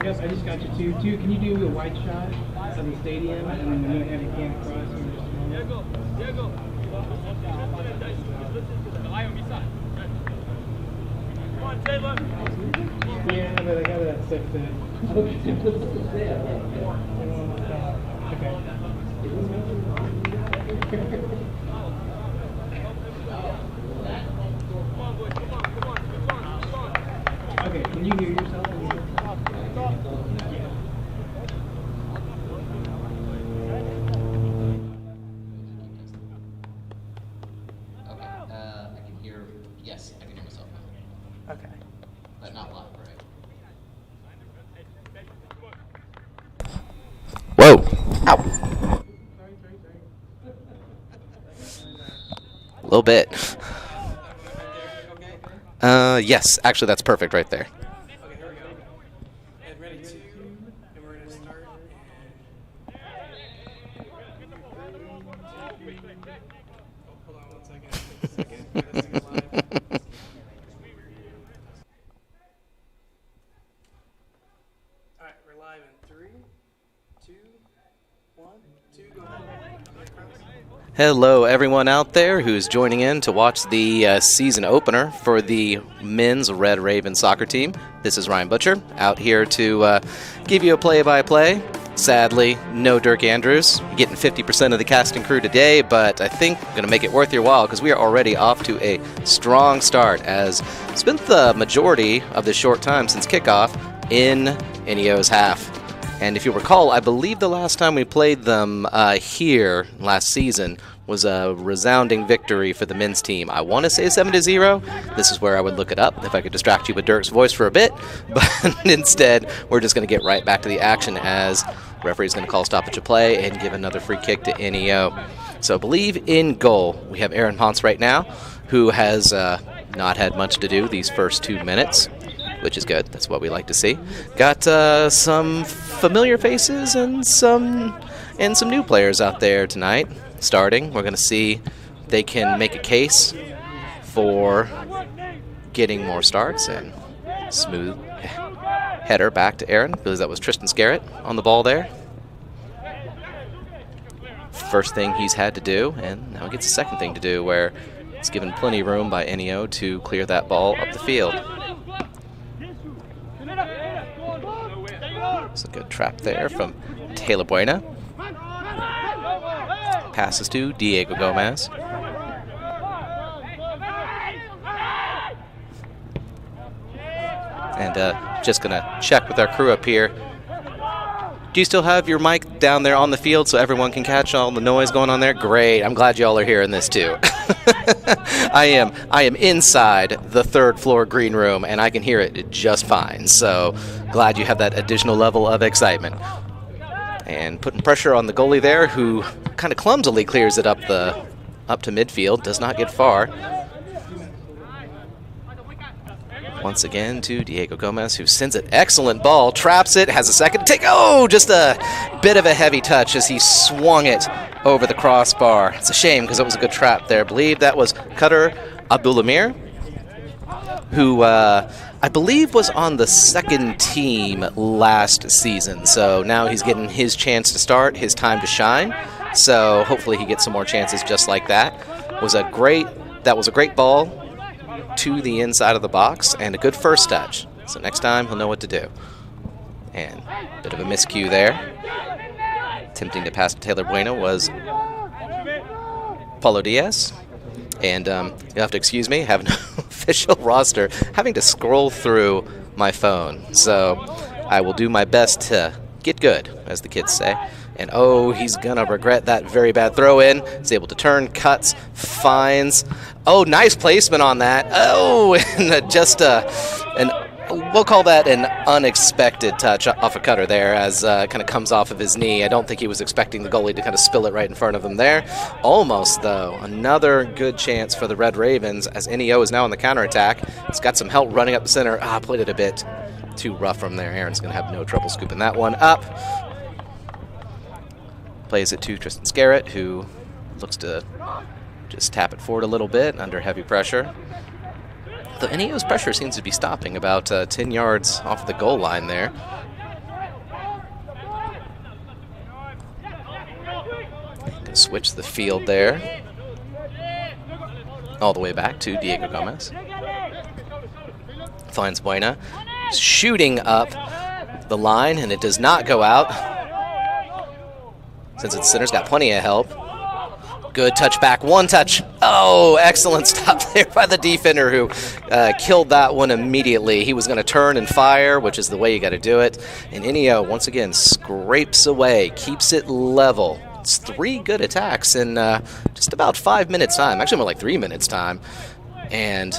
Yes, I just got you two. Can you do a wide shot of the stadium and then you have your camera across? Diego. Come on, Taylor. Yeah, but I got that stuff to. Okay. Okay, can you hear yourself? I can hear, yes, I can hear myself now. Okay. But not live, right? Whoa! Ow! A little bit. Yes, actually that's perfect right there. Okay, here we go. And ready, two, and we're going to start. Hold on 1 second. This thing is live. All right, we're live in 3, 2, 1, 2, go ahead. Hello everyone out there who's joining in to watch the season opener for the men's Red Raven soccer team. This is Ryan Butcher out here to give you a play-by-play. Sadly, no Dirk Andrews. You're getting 50% of the cast and crew today, but I think I'm going to make it worth your while because we are already off to a strong start as spent the majority of this short time since kickoff in NEO's half. And if you recall, I believe the last time we played them here last season was a resounding victory for the men's team. I want to say 7-0. This is where I would look it up if I could distract you with Dirk's voice for a bit. But instead, we're just going to get right back to the action as the referee's going to call stoppage of play and give another free kick to NEO. So I believe in goal, we have Aaron Ponce right now, who has not had much to do these first 2 minutes, which is good. That's what we like to see. Got some familiar faces and some new players out there tonight. Starting, we're going to see if they can make a case for getting more starts and smooth header back to Aaron. I believe that was Tristan Scarrett on the ball there. First thing he's had to do, and now he gets a second thing to do where it's given plenty of room by NEO to clear that ball up the field. It's a good trap there from Taylor Buena. Passes to Diego Gomez. And just going to check with our crew up here. Do you still have your mic down there on the field so everyone can catch all the noise going on there? Great. I'm glad y'all are hearing this too. I am inside the 3rd floor green room and I can hear it just fine. So glad you have that additional level of excitement. And putting pressure on the goalie there, who kind of clumsily clears it up to midfield, does not get far. Once again to Diego Gomez, who sends an excellent ball, traps it, has a second to take. Oh, just a bit of a heavy touch as he swung it over the crossbar. It's a shame because it was a good trap there. I believe that was Qatar Abdulamir, who I believe was on the second team last season. So now he's getting his chance to start, his time to shine. So hopefully he gets some more chances just like that. That was a great ball to the inside of the box and a good first touch. So next time he'll know what to do. And a bit of a miscue there. Attempting to pass to Taylor Bueno was Paulo Diaz. And you'll have to excuse me, have an official roster, having to scroll through my phone. So I will do my best to get good, as the kids say. And oh, he's going to regret that very bad throw-in. He's able to turn, cuts, finds. Oh, nice placement on that. Oh, and just we'll call that an unexpected touch off a cutter there as kind of comes off of his knee. I don't think he was expecting the goalie to kind of spill it right in front of him there. Almost, though. Another good chance for the Red Ravens as NEO is now on the counterattack. It's got some help running up the center. Played it a bit too rough from there. Aaron's going to have no trouble scooping that one up. Plays it to Tristan Scarrett, who looks to just tap it forward a little bit under heavy pressure. The NEO's pressure seems to be stopping about 10 yards off the goal line there. Gonna switch the field there. All the way back to Diego Gomez. Finds Buena. Shooting up the line, and it does not go out. Since its center's got plenty of help. Good touch back, one touch. Oh, excellent stop there by the defender who killed that one immediately. He was going to turn and fire, which is the way you got to do it. And NEO, once again, scrapes away, keeps it level. It's 3 good attacks in just about 5 minutes' time. Actually, more like 3 minutes' time. And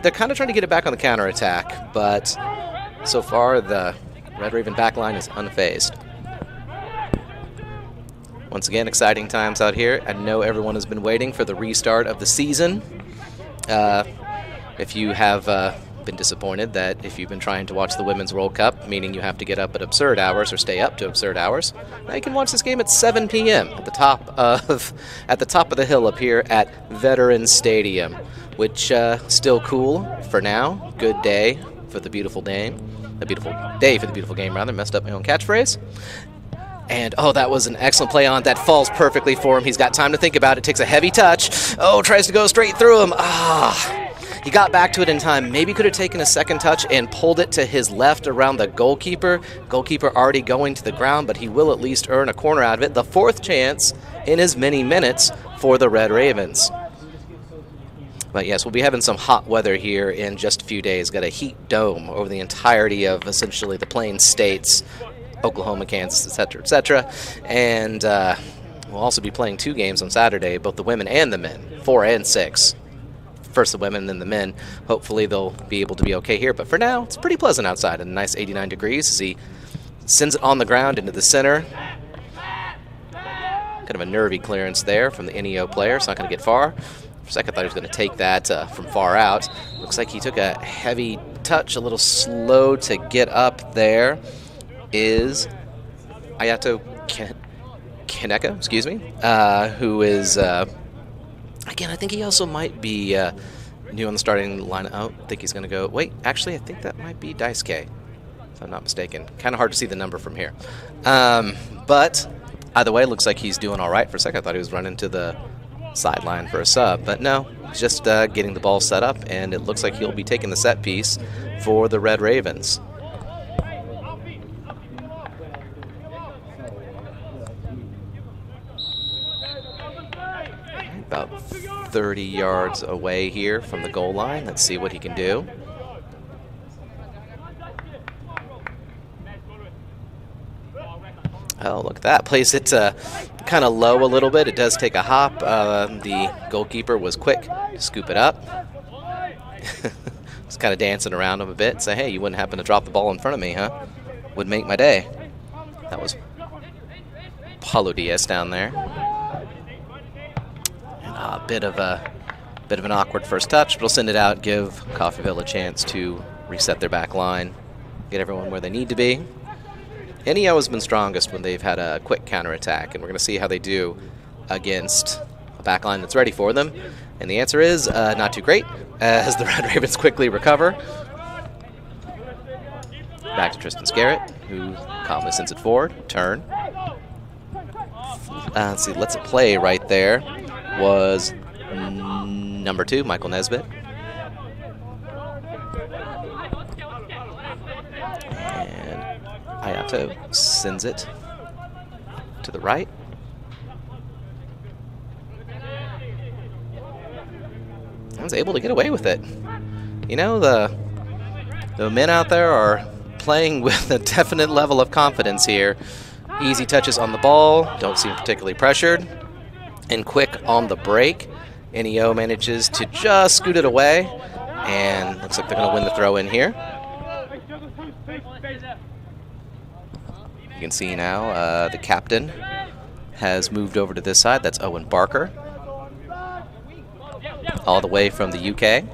they're kind of trying to get it back on the counterattack, but so far the Red Raven backline is unfazed. Once again, exciting times out here. I know everyone has been waiting for the restart of the season. If you have been disappointed that if you've been trying to watch the Women's World Cup, meaning you have to get up at absurd hours or stay up to absurd hours, now you can watch this game at 7 p.m. at the top of the hill up here at Veterans Stadium, which still cool for now. Good day for the beautiful game. A beautiful day for the beautiful game, rather. Messed up my own catchphrase. And, oh, that was an excellent play on. That falls perfectly for him. He's got time to think about it. Takes a heavy touch. Oh, tries to go straight through him. He got back to it in time. Maybe could have taken a second touch and pulled it to his left around the goalkeeper. Goalkeeper already going to the ground, but he will at least earn a corner out of it. The 4th chance in as many minutes for the Red Ravens. But yes, we'll be having some hot weather here in just a few days. Got a heat dome over the entirety of essentially the Plains States, Oklahoma, Kansas, etc., etc. And we'll also be playing 2 games on Saturday, both the women and the men, 4 and 6. First the women, then the men. Hopefully they'll be able to be okay here. But for now, it's pretty pleasant outside and a nice 89 degrees as he sends it on the ground into the center. Kind of a nervy clearance there from the NEO player. It's not going to get far. For a second, I thought he was going to take that from far out. Looks like he took a heavy touch, a little slow to get up there. Is Ayato Kaneka, excuse me, who is, again, I think he also might be new on the starting line. Oh, I think he's going to go, wait, actually, I think that might be Daisuke, if I'm not mistaken. Kind of hard to see the number from here. But either way, it looks like he's doing all right. For a second, I thought he was running to the sideline for a sub, but no, he's just getting the ball set up, and it looks like he'll be taking the set piece for the Red Ravens. About 30 yards away here from the goal line. Let's see what he can do. Oh, look at that. Plays it kind of low a little bit. It does take a hop. The goalkeeper was quick to scoop it up. Just kind of dancing around him a bit. Say, hey, you wouldn't happen to drop the ball in front of me, huh? Would make my day. That was Paulo Diaz down there. A bit of an awkward first touch, but we'll send it out, give Coffeyville a chance to reset their back line, get everyone where they need to be. NEO has been strongest when they've had a quick counterattack, and we're going to see how they do against a back line that's ready for them. And the answer is not too great, as the Red Ravens quickly recover. Back to Tristan Scarrett, who calmly sends it forward. Turn. Let's see, let's play right there. Was number 2, Michael Nesbitt. And Ayato sends it to the right. I was able to get away with it. You know, the men out there are playing with a definite level of confidence here. Easy touches on the ball, don't seem particularly pressured. And quick on the break. NEO manages to just scoot it away, and looks like they're going to win the throw in here. You can see now the captain has moved over to this side. That's Owen Barker, all the way from the UK.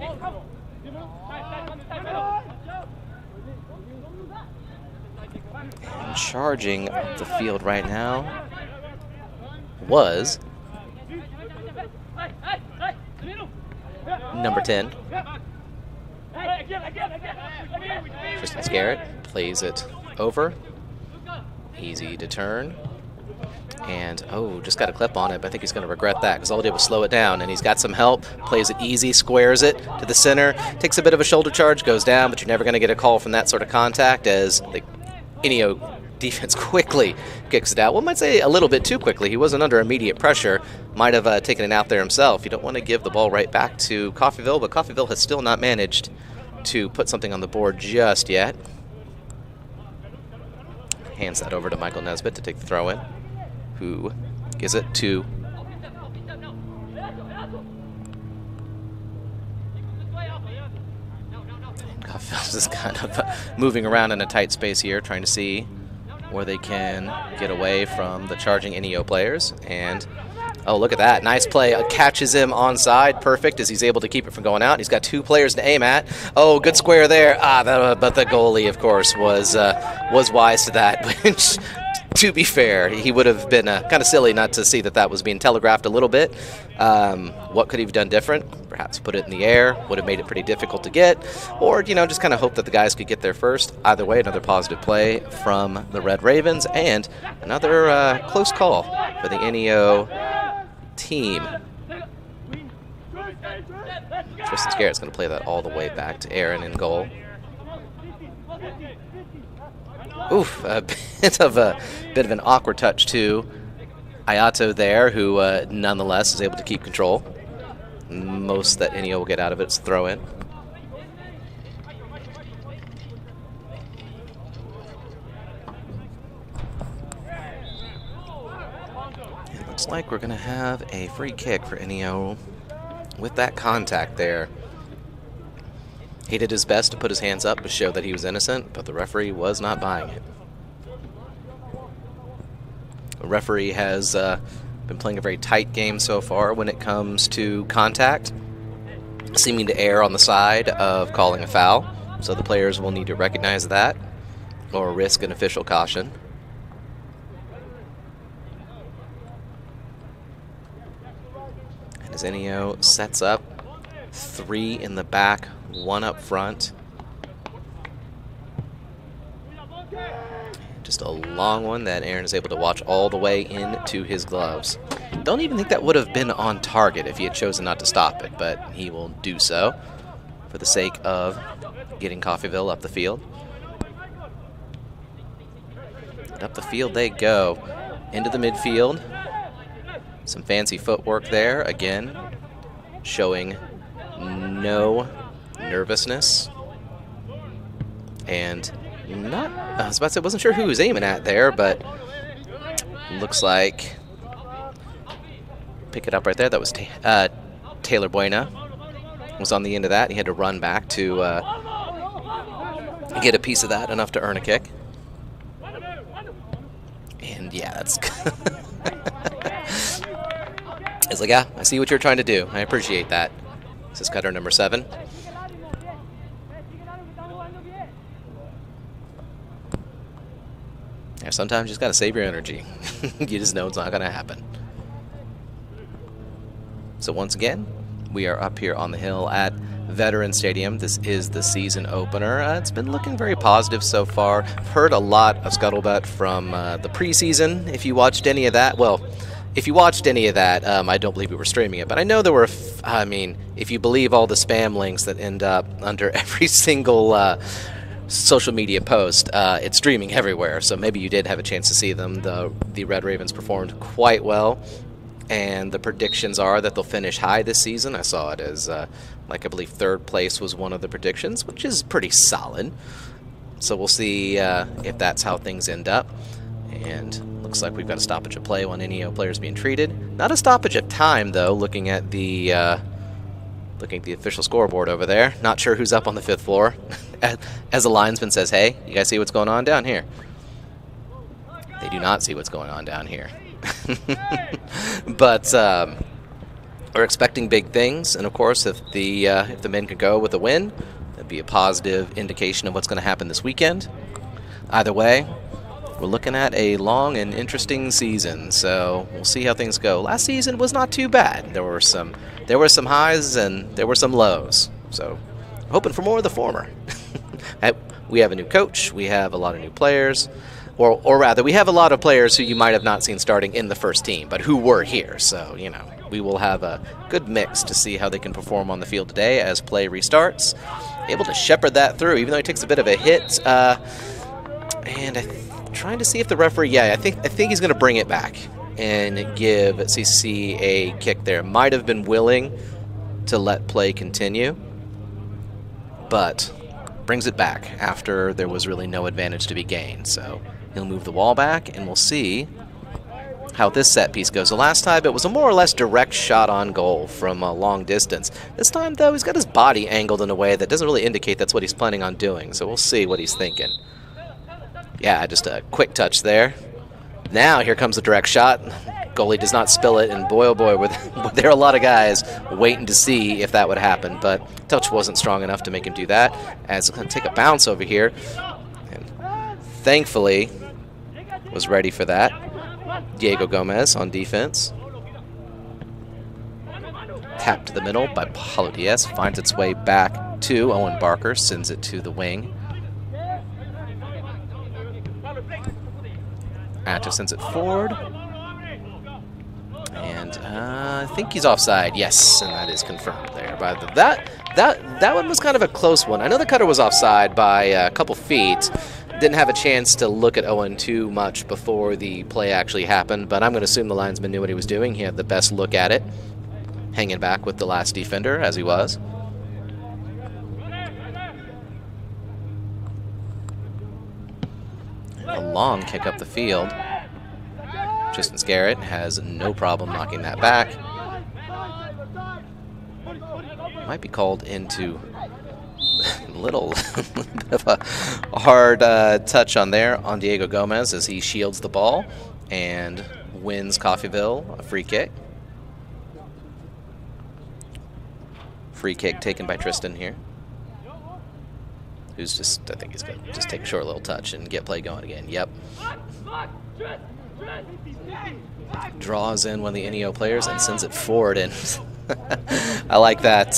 And charging up the field right now was number 10, Tristan Garrett plays it over. Easy to turn. And, oh, just got a clip on it, but I think he's going to regret that because all he did was slow it down, and he's got some help. Plays it easy, squares it to the center, takes a bit of a shoulder charge, goes down, but you're never going to get a call from that sort of contact as the Inio defense quickly kicks it out. One might say a little bit too quickly. He wasn't under immediate pressure. Might have taken it out there himself. You don't want to give the ball right back to Coffeyville, but Coffeyville has still not managed to put something on the board just yet. Hands that over to Michael Nesbitt to take the throw in, who gives it to Coffeyville's just kind of moving around in a tight space here, trying to see where they can get away from the charging NEO players. And oh, look at that. Nice play. Catches him onside. Perfect as he's able to keep it from going out. He's got two players to aim at. Oh, good square there. But the goalie, of course, was wise to that, which, to be fair, he would have been kind of silly not to see that that was being telegraphed a little bit. What could he have done different? Perhaps put it in the air. Would have made it pretty difficult to get. Or, just kind of hope that the guys could get there first. Either way, another positive play from the Red Ravens and another close call for the NEO team. Tristan Garrett's going to play that all the way back to Aaron in goal. Oof, a bit of an awkward touch to Ayato there, who nonetheless is able to keep control. Most that NEO will get out of it is throw in. It looks like we're going to have a free kick for NEO with that contact there. He did his best to put his hands up to show that he was innocent, but the referee was not buying it. The referee has been playing a very tight game so far when it comes to contact, seeming to err on the side of calling a foul, so the players will need to recognize that or risk an official caution. And as NEO sets up, 3 in the back, 1 up front. Just a long one that Aaron is able to watch all the way into his gloves. Don't even think that would have been on target if he had chosen not to stop it, but he will do so for the sake of getting Coffeyville up the field. And up the field they go, into the midfield. Some fancy footwork there, again, showing no nervousness. And I was about to say, wasn't sure who he was aiming at there, but looks like, pick it up right there, that was Taylor Buena was on the end of that. He had to run back to get a piece of that, enough to earn a kick. And yeah, that's it's like, yeah, I see what you're trying to do. I appreciate that. This is cutter number 7. Yeah, sometimes you just got to save your energy. You just know it's not going to happen. So once again, we are up here on the hill at Veteran Stadium. This is the season opener. It's been looking very positive so far. I've heard a lot of scuttlebutt from the preseason. If you watched any of that, well, if you watched any of that, I don't believe we were streaming it, but I know there were, if you believe all the spam links that end up under every single social media post, it's streaming everywhere, so maybe you did have a chance to see them. The Red Ravens performed quite well, and the predictions are that they'll finish high this season. I saw it as, I believe 3rd place was one of the predictions, which is pretty solid. So we'll see if that's how things end up. And looks like we've got a stoppage of play, 1 NEO players being treated. Not a stoppage of time, though, looking at the official scoreboard over there. Not sure who's up on the 5th floor. As a linesman says, hey, you guys see what's going on down here? They do not see what's going on down here. But we're expecting big things, and of course, if the men could go with a win, that'd be a positive indication of what's going to happen this weekend. Either way, we're looking at a long and interesting season, so we'll see how things go. Last season was not too bad. There were some highs and there were some lows, so hoping for more of the former. We have a new coach. We have a lot of new players. Or rather, we have a lot of players who you might have not seen starting in the first team, but who were here. So, you know, we will have a good mix to see how they can perform on the field today as play restarts. Able to shepherd that through, even though he takes a bit of a hit. And trying to see if the referee, yeah, I think he's going to bring it back and give CCC a kick there. Might have been willing to let play continue, but brings it back after there was really no advantage to be gained. So he'll move the wall back, and we'll see how this set piece goes. The last time it was a more or less direct shot on goal from a long distance. This time, though, he's got his body angled in a way that doesn't really indicate that's what he's planning on doing. So we'll see what he's thinking. Yeah, just a quick touch there. Now here comes a direct shot. Goalie does not spill it, and boy, oh boy, were there a lot of guys waiting to see if that would happen, but touch wasn't strong enough to make him do that, as it's going to take a bounce over here, and thankfully was ready for that. Diego Gomez on defense. Tap to the middle by Paulo Diaz, finds its way back to Owen Barker, sends it to the wing. Atto sends it forward. And I think he's offside. Yes, and that is confirmed there. But that one was kind of a close one. I know the cutter was offside by a couple feet. Didn't have a chance to look at Owen too much before the play actually happened, but I'm going to assume the linesman knew what he was doing. He had the best look at it, hanging back with the last defender, as he was. A long kick up the field. Tristan Scarrett has no problem knocking that back. Might be called into a little bit of a hard touch on there on Diego Gomez as he shields the ball and wins Coffeyville a free kick. Free kick taken by Tristan here, who's just, I think he's going to just take a short little touch and get play going again. Yep. Draws in one of the NEO players and sends it forward, and I like that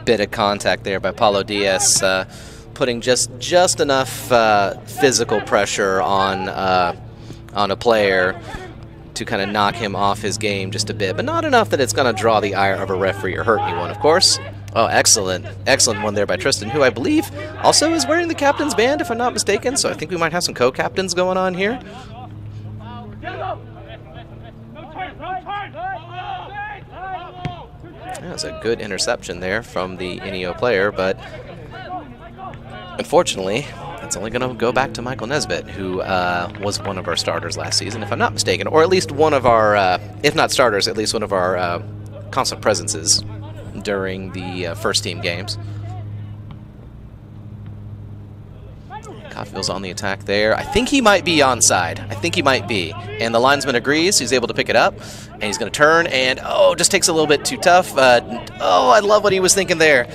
bit of contact there by Paulo Diaz, putting just enough physical pressure on a player to kind of knock him off his game just a bit, but not enough that it's going to draw the ire of a referee or hurt anyone, of course. Oh, excellent one there by Tristan, who I believe also is wearing the captain's band, if I'm not mistaken, so I think we might have some co-captains going on here. That was a good interception there from the NEO player, but unfortunately, it's only going to go back to Michael Nesbitt, who was one of our starters last season, if I'm not mistaken, or at least one of our, if not starters, at least one of our constant presences during the first team games. Coffeyville's on the attack there. I think he might be onside. I think he might be. And the linesman agrees. He's able to pick it up. And he's going to turn. And, oh, just takes a little bit too tough. Oh, I love what he was thinking there.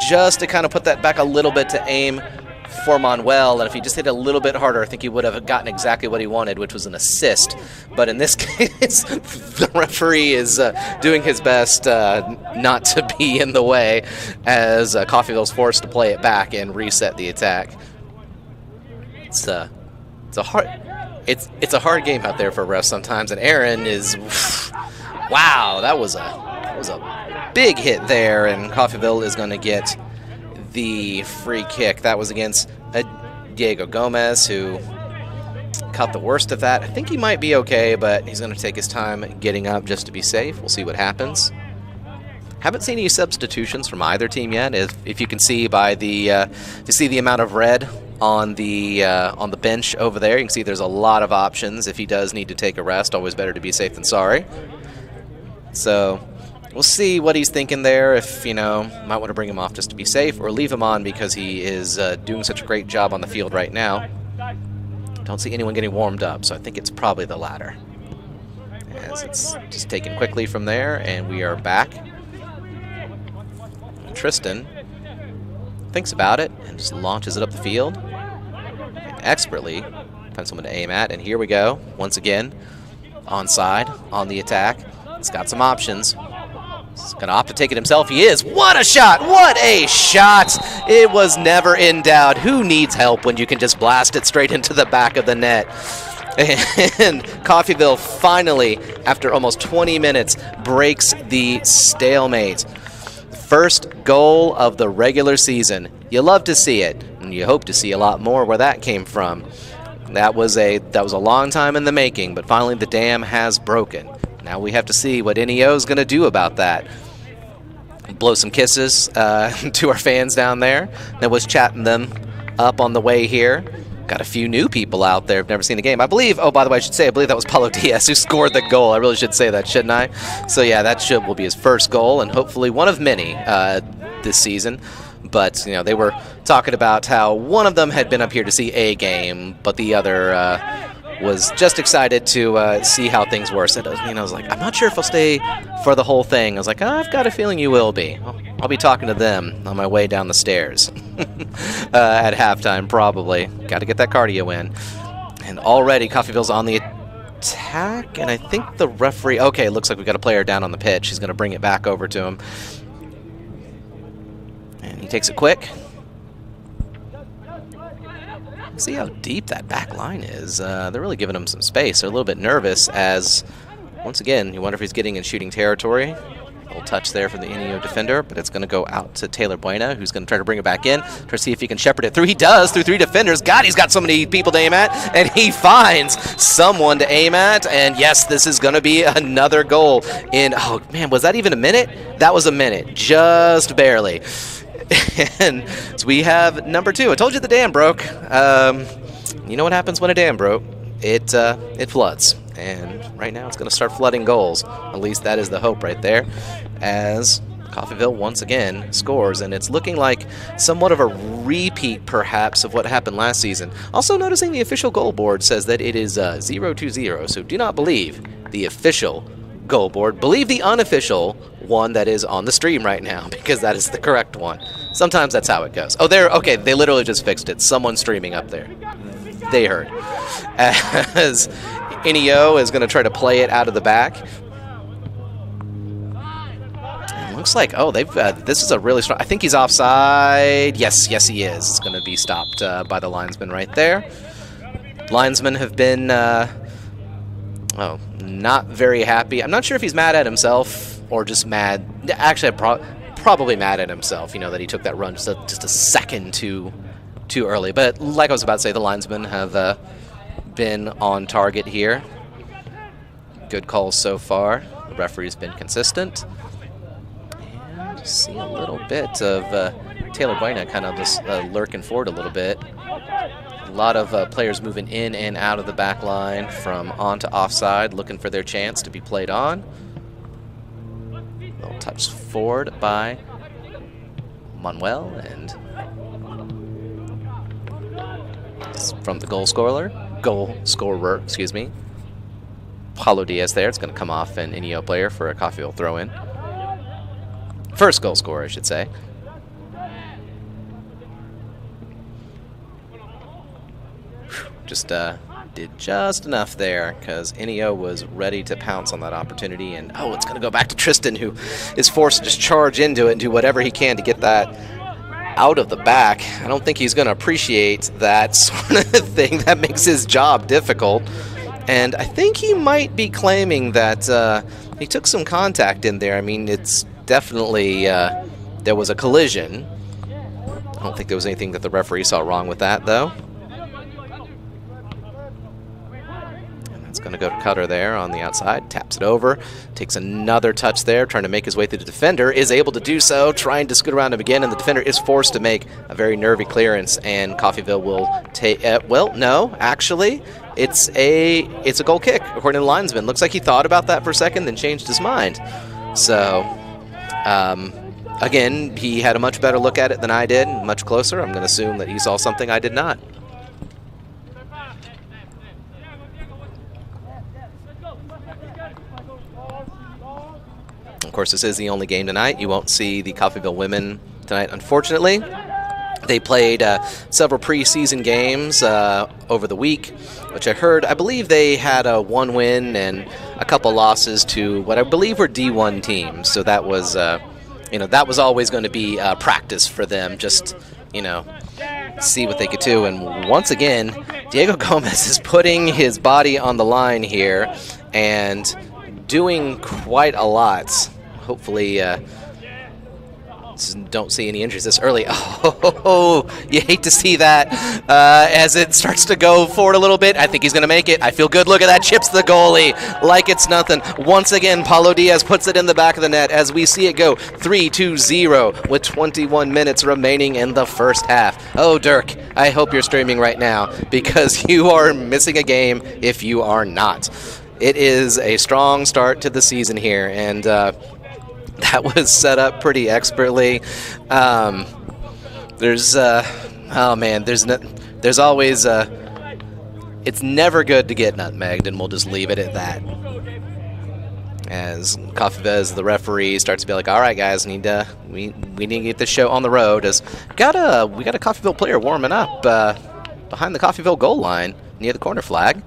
Just to kind of put that back a little bit to aim for Manuel. And if he just hit a little bit harder, I think he would have gotten exactly what he wanted, which was an assist. But in this case, the referee is doing his best not to be in the way as Coffeyville's forced to play it back and reset the attack. It's a hard game out there for refs sometimes, and Aaron is, wow, that was a big hit there, and Coffeyville is going to get the free kick. That was against Diego Gomez, who caught the worst of that. I think he might be okay, but he's going to take his time getting up just to be safe. We'll see what happens. Haven't seen any substitutions from either team yet. If you can see by the if you see the amount of red on the bench over there, you can see there's a lot of options. If he does need to take a rest, always better to be safe than sorry. So we'll see what he's thinking there. If, you know, might want to bring him off just to be safe, or leave him on because he is doing such a great job on the field right now. Don't see anyone getting warmed up, so I think it's probably the latter. As it's just taken quickly from there, and we are back. Tristan thinks about it and just launches it up the field. And expertly finds someone to aim at, and here we go. Once again, onside, on the attack. It's got some options. He's going to opt to take it himself. He is. What a shot! What a shot! It was never in doubt. Who needs help when you can just blast it straight into the back of the net? And Coffeyville finally, after almost 20 minutes, breaks the stalemate. First goal of the regular season. You love to see it, and you hope to see a lot more where that came from. That was a long time in the making, but finally the dam has broken. Now we have to see what NEO is going to do about that. Blow some kisses to our fans down there. That was chatting them up on the way here. Got a few new people out there who've never seen the game. I believe, oh, by the way, I believe that was Paulo Diaz who scored the goal. I really should say that, shouldn't I? So, yeah, that will be his first goal and hopefully one of many this season. But, you know, they were talking about how one of them had been up here to see a game, but the other was just excited to see how things were. So, I was like, I'm not sure if I'll stay for the whole thing. I was like, I've got a feeling you will be. I'll be talking to them on my way down the stairs at halftime, probably. Got to get that cardio in. And already Coffeyville's on the attack, and I think the referee... Okay, it looks like we got a player down on the pitch. He's going to bring it back over to him. And he takes it quick. See how deep that back line is. They're really giving him some space. They're a little bit nervous as, once again, you wonder if he's getting in shooting territory. A little touch there from the NEO defender, but it's going to go out to Taylor Buena, who's going to try to bring it back in, try to see if he can shepherd it through. He does, through 3 defenders. God, he's got so many people to aim at, and he finds someone to aim at, and yes, this is going to be another goal in, oh man, was that even a minute? That was a minute, just barely. And so we have number 2. I told you the dam broke. You know what happens when a dam broke? It floods. And right now it's going to start flooding goals. At least that is the hope right there. As Coffeyville once again scores. And it's looking like somewhat of a repeat, perhaps, of what happened last season. Also noticing the official goal board says that it is 0-0. So do not believe the official goal board. Believe the unofficial one that is on the stream right now, because that is the correct one. Sometimes that's how it goes. Oh, okay, they literally just fixed it. Someone streaming up there. They heard. As NEO is going to try to play it out of the back. It looks like, oh, this is a really strong, I think he's offside. Yes, he is. It's going to be stopped by the linesman right there. Linesmen have been, not very happy. I'm not sure if he's mad at himself or just mad. Actually, probably mad at himself, that he took that run just a second too early. But like I was about to say, the linesmen have been on target here. Good calls so far. The referee's been consistent. And see a little bit of Taylor Buena kind of just lurking forward a little bit. A lot of players moving in and out of the back line from on to offside, looking for their chance to be played on. Little touch forward by Manuel, and from the goal scorer, excuse me. Paulo Diaz there. It's going to come off an NEO player for a Coffeyville throw-in. First goal scorer, I should say. Just did just enough there because NEO was ready to pounce on that opportunity. And, oh, it's going to go back to Tristan, who is forced to just charge into it and do whatever he can to get that out of the back. I don't think he's going to appreciate that sort of thing. That makes his job difficult. And I think he might be claiming that he took some contact in there. I mean, it's definitely, there was a collision. I don't think there was anything that the referee saw wrong with that, though. It's going to go to Cutter there on the outside, taps it over, takes another touch there, trying to make his way through the defender, is able to do so, trying to scoot around him again, and the defender is forced to make a very nervy clearance, and Coffeyville will take, well, no, actually, it's a goal kick, according to the linesman. Looks like he thought about that for a second, then changed his mind. So, again, he had a much better look at it than I did, much closer. I'm going to assume that he saw something I did not. Of course, this is the only game tonight. You won't see the Coffeyville women tonight, unfortunately. They played several preseason games over the week, which I believe they had a 1 win and a couple losses to what I believe were D1 teams. So that was, that was always going to be practice for them. Just, see what they could do. And once again, Diego Gomez is putting his body on the line here and doing quite a lot. Hopefully, don't see any injuries this early. Oh, you hate to see that as it starts to go forward a little bit. I think he's going to make it. I feel good. Look at that. Chips the goalie like it's nothing. Once again, Paulo Diaz puts it in the back of the net as we see it go 3-0 with 21 minutes remaining in the first half. Oh, Dirk, I hope you're streaming right now because you are missing a game if you are not. It is a strong start to the season here, and that was set up pretty expertly. There's always it's never good to get nutmegged, and we'll just leave it at that. As Coffevez, the referee, starts to be like, "All right, guys, we need to get this show on the road." As we got a Coffeyville player warming up behind the Coffeyville goal line near the corner flag.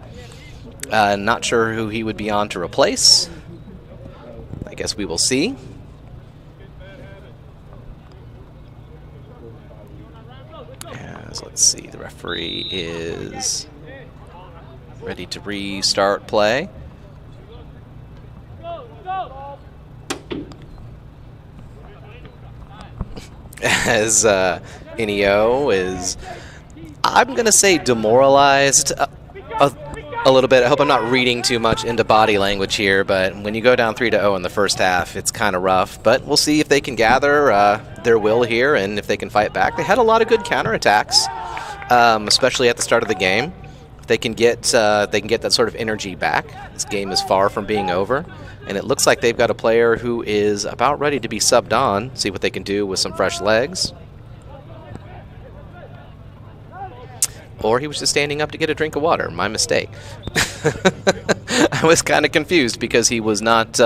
Not sure who he would be on to replace. I guess we will see. Let's see, the referee is ready to restart play. As Inio is, I'm going to say, demoralized a little bit. I hope I'm not reading too much into body language here, but when you go down 3-0 in the first half, it's kind of rough. But we'll see if they can gather their will here and if they can fight back. They had a lot of good counterattacks, especially at the start of the game. If they can get that sort of energy back, this game is far from being over. And it looks like they've got a player who is about ready to be subbed on. See what they can do with some fresh legs. Or he was just standing up to get a drink of water. My mistake. I was kind of confused because he was not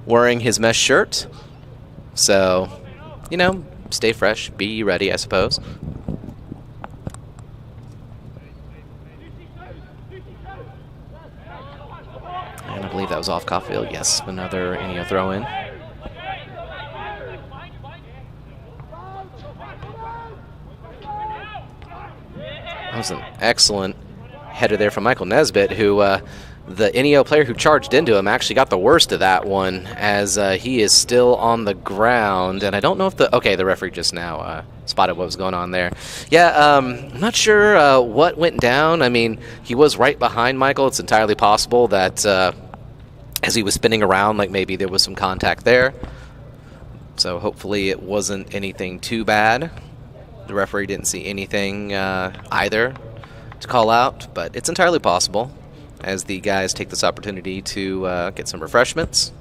wearing his mesh shirt. So, stay fresh, be ready, I suppose. And I believe that was off Coffeyville. Yes, another Inio throw-in. That was an excellent header there from Michael Nesbitt, who the Inio player who charged into him actually got the worst of that one, as he is still on the ground. And I don't know if the referee just now spotted what was going on there. Yeah, I'm not sure what went down. I mean, he was right behind Michael. It's entirely possible that as he was spinning around, like maybe there was some contact there. So hopefully it wasn't anything too bad. The referee didn't see anything either to call out, but it's entirely possible as the guys take this opportunity to get some refreshments.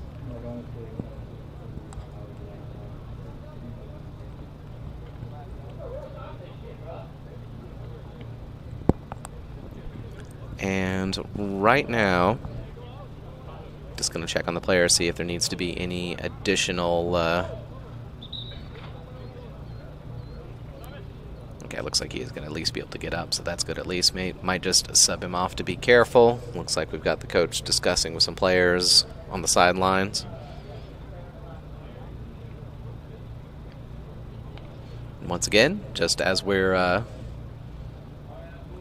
And right now, just going to check on the player, see if there needs to be any additional okay, looks like he's going to at least be able to get up, so that's good at least. Might just sub him off to be careful. Looks like we've got the coach discussing with some players on the sidelines. Once again, just as we're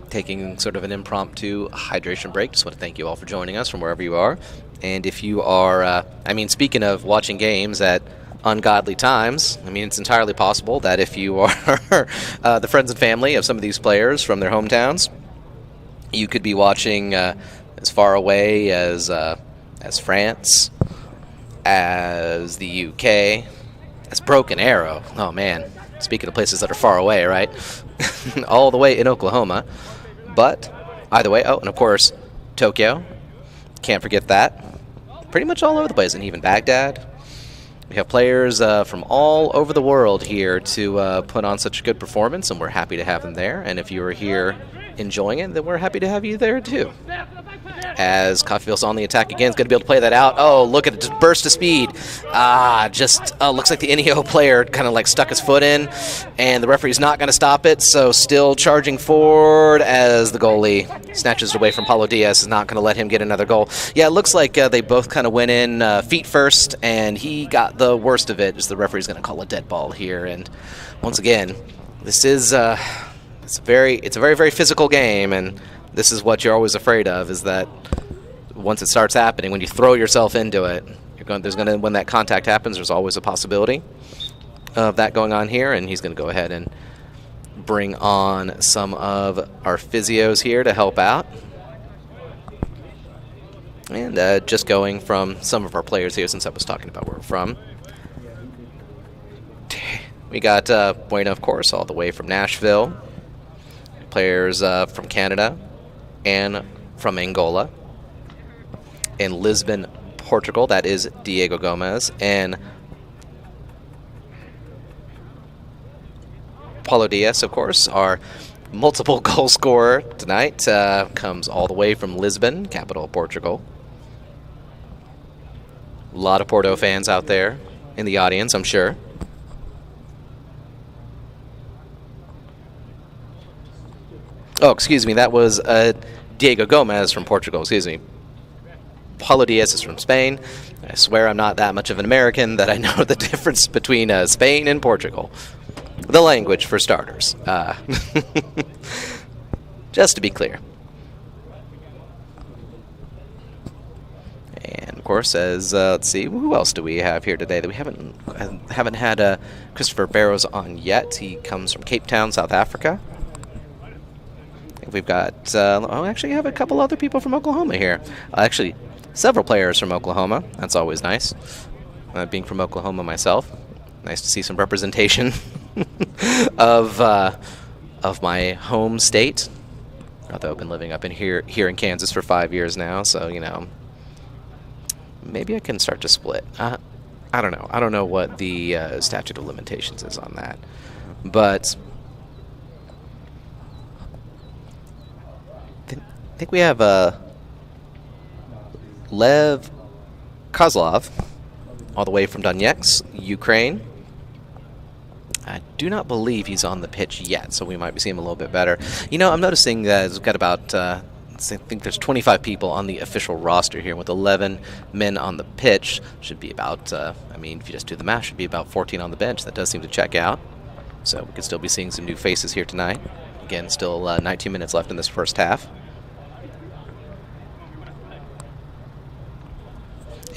taking sort of an impromptu hydration break, just want to thank you all for joining us from wherever you are. And if you are, speaking of watching games at ungodly times, it's entirely possible that if you are the friends and family of some of these players from their hometowns, you could be watching as far away as France, as the UK, as Broken Arrow. Oh man, speaking of places that are far away, right? All the way in Oklahoma. But either way, and of course Tokyo, can't forget that. Pretty much all over the place, and even Baghdad. We have players from all over the world here to put on such a good performance, and we're happy to have them there. And if you are here enjoying it, then we're happy to have you there too. As Coffeyville's on the attack again, is going to be able to play that out. Oh, look at it, just burst of speed. Looks like the NEO player kind of like stuck his foot in, and the referee's not going to stop it, so still charging forward as the goalie snatches it away from Paulo Diaz, is not going to let him get another goal. Yeah, it looks like they both kind of went in feet first, and he got the worst of it, as the referee's going to call a dead ball here. And once again, this is it's a very, very physical game, and this is what you're always afraid of, is that once it starts happening, when you throw yourself into it, when that contact happens, there's always a possibility of that going on here, and he's going to go ahead and bring on some of our physios here to help out. And just going from some of our players here, since I was talking about where we're from. We got Bueno, of course, all the way from Nashville. Players from Canada and from Angola. In Lisbon, Portugal, that is Diego Gomez. And Paulo Diaz, of course, our multiple goal scorer tonight, comes all the way from Lisbon, capital of Portugal. A lot of Porto fans out there in the audience, I'm sure. Oh, excuse me, that was Diego Gomez from Portugal, excuse me. Paulo Diaz is from Spain. I swear I'm not that much of an American that I know the difference between Spain and Portugal. The language, for starters. Just to be clear. And, of course, as, let's see, who else do we have here today that we haven't had Christopher Barrows on yet. He comes from Cape Town, South Africa. We've got, actually, have a couple other people from Oklahoma here. Actually, several players from Oklahoma. That's always nice. Being from Oklahoma myself, nice to see some representation of my home state. Although I've been living up in here in Kansas for 5 years now, so you know, maybe I can start to split. I don't know. I don't know what the statute of limitations is on that, but I think we have Lev Kozlov, all the way from Donetsk, Ukraine. I do not believe he's on the pitch yet, so we might be seeing him a little bit better. You know, I'm noticing that we've got about, I think there's 25 people on the official roster here, with 11 men on the pitch. Should be about, I mean, if you just do the math, should be about 14 on the bench. That does seem to check out. So we could still be seeing some new faces here tonight. Again, still 19 minutes left in this first half.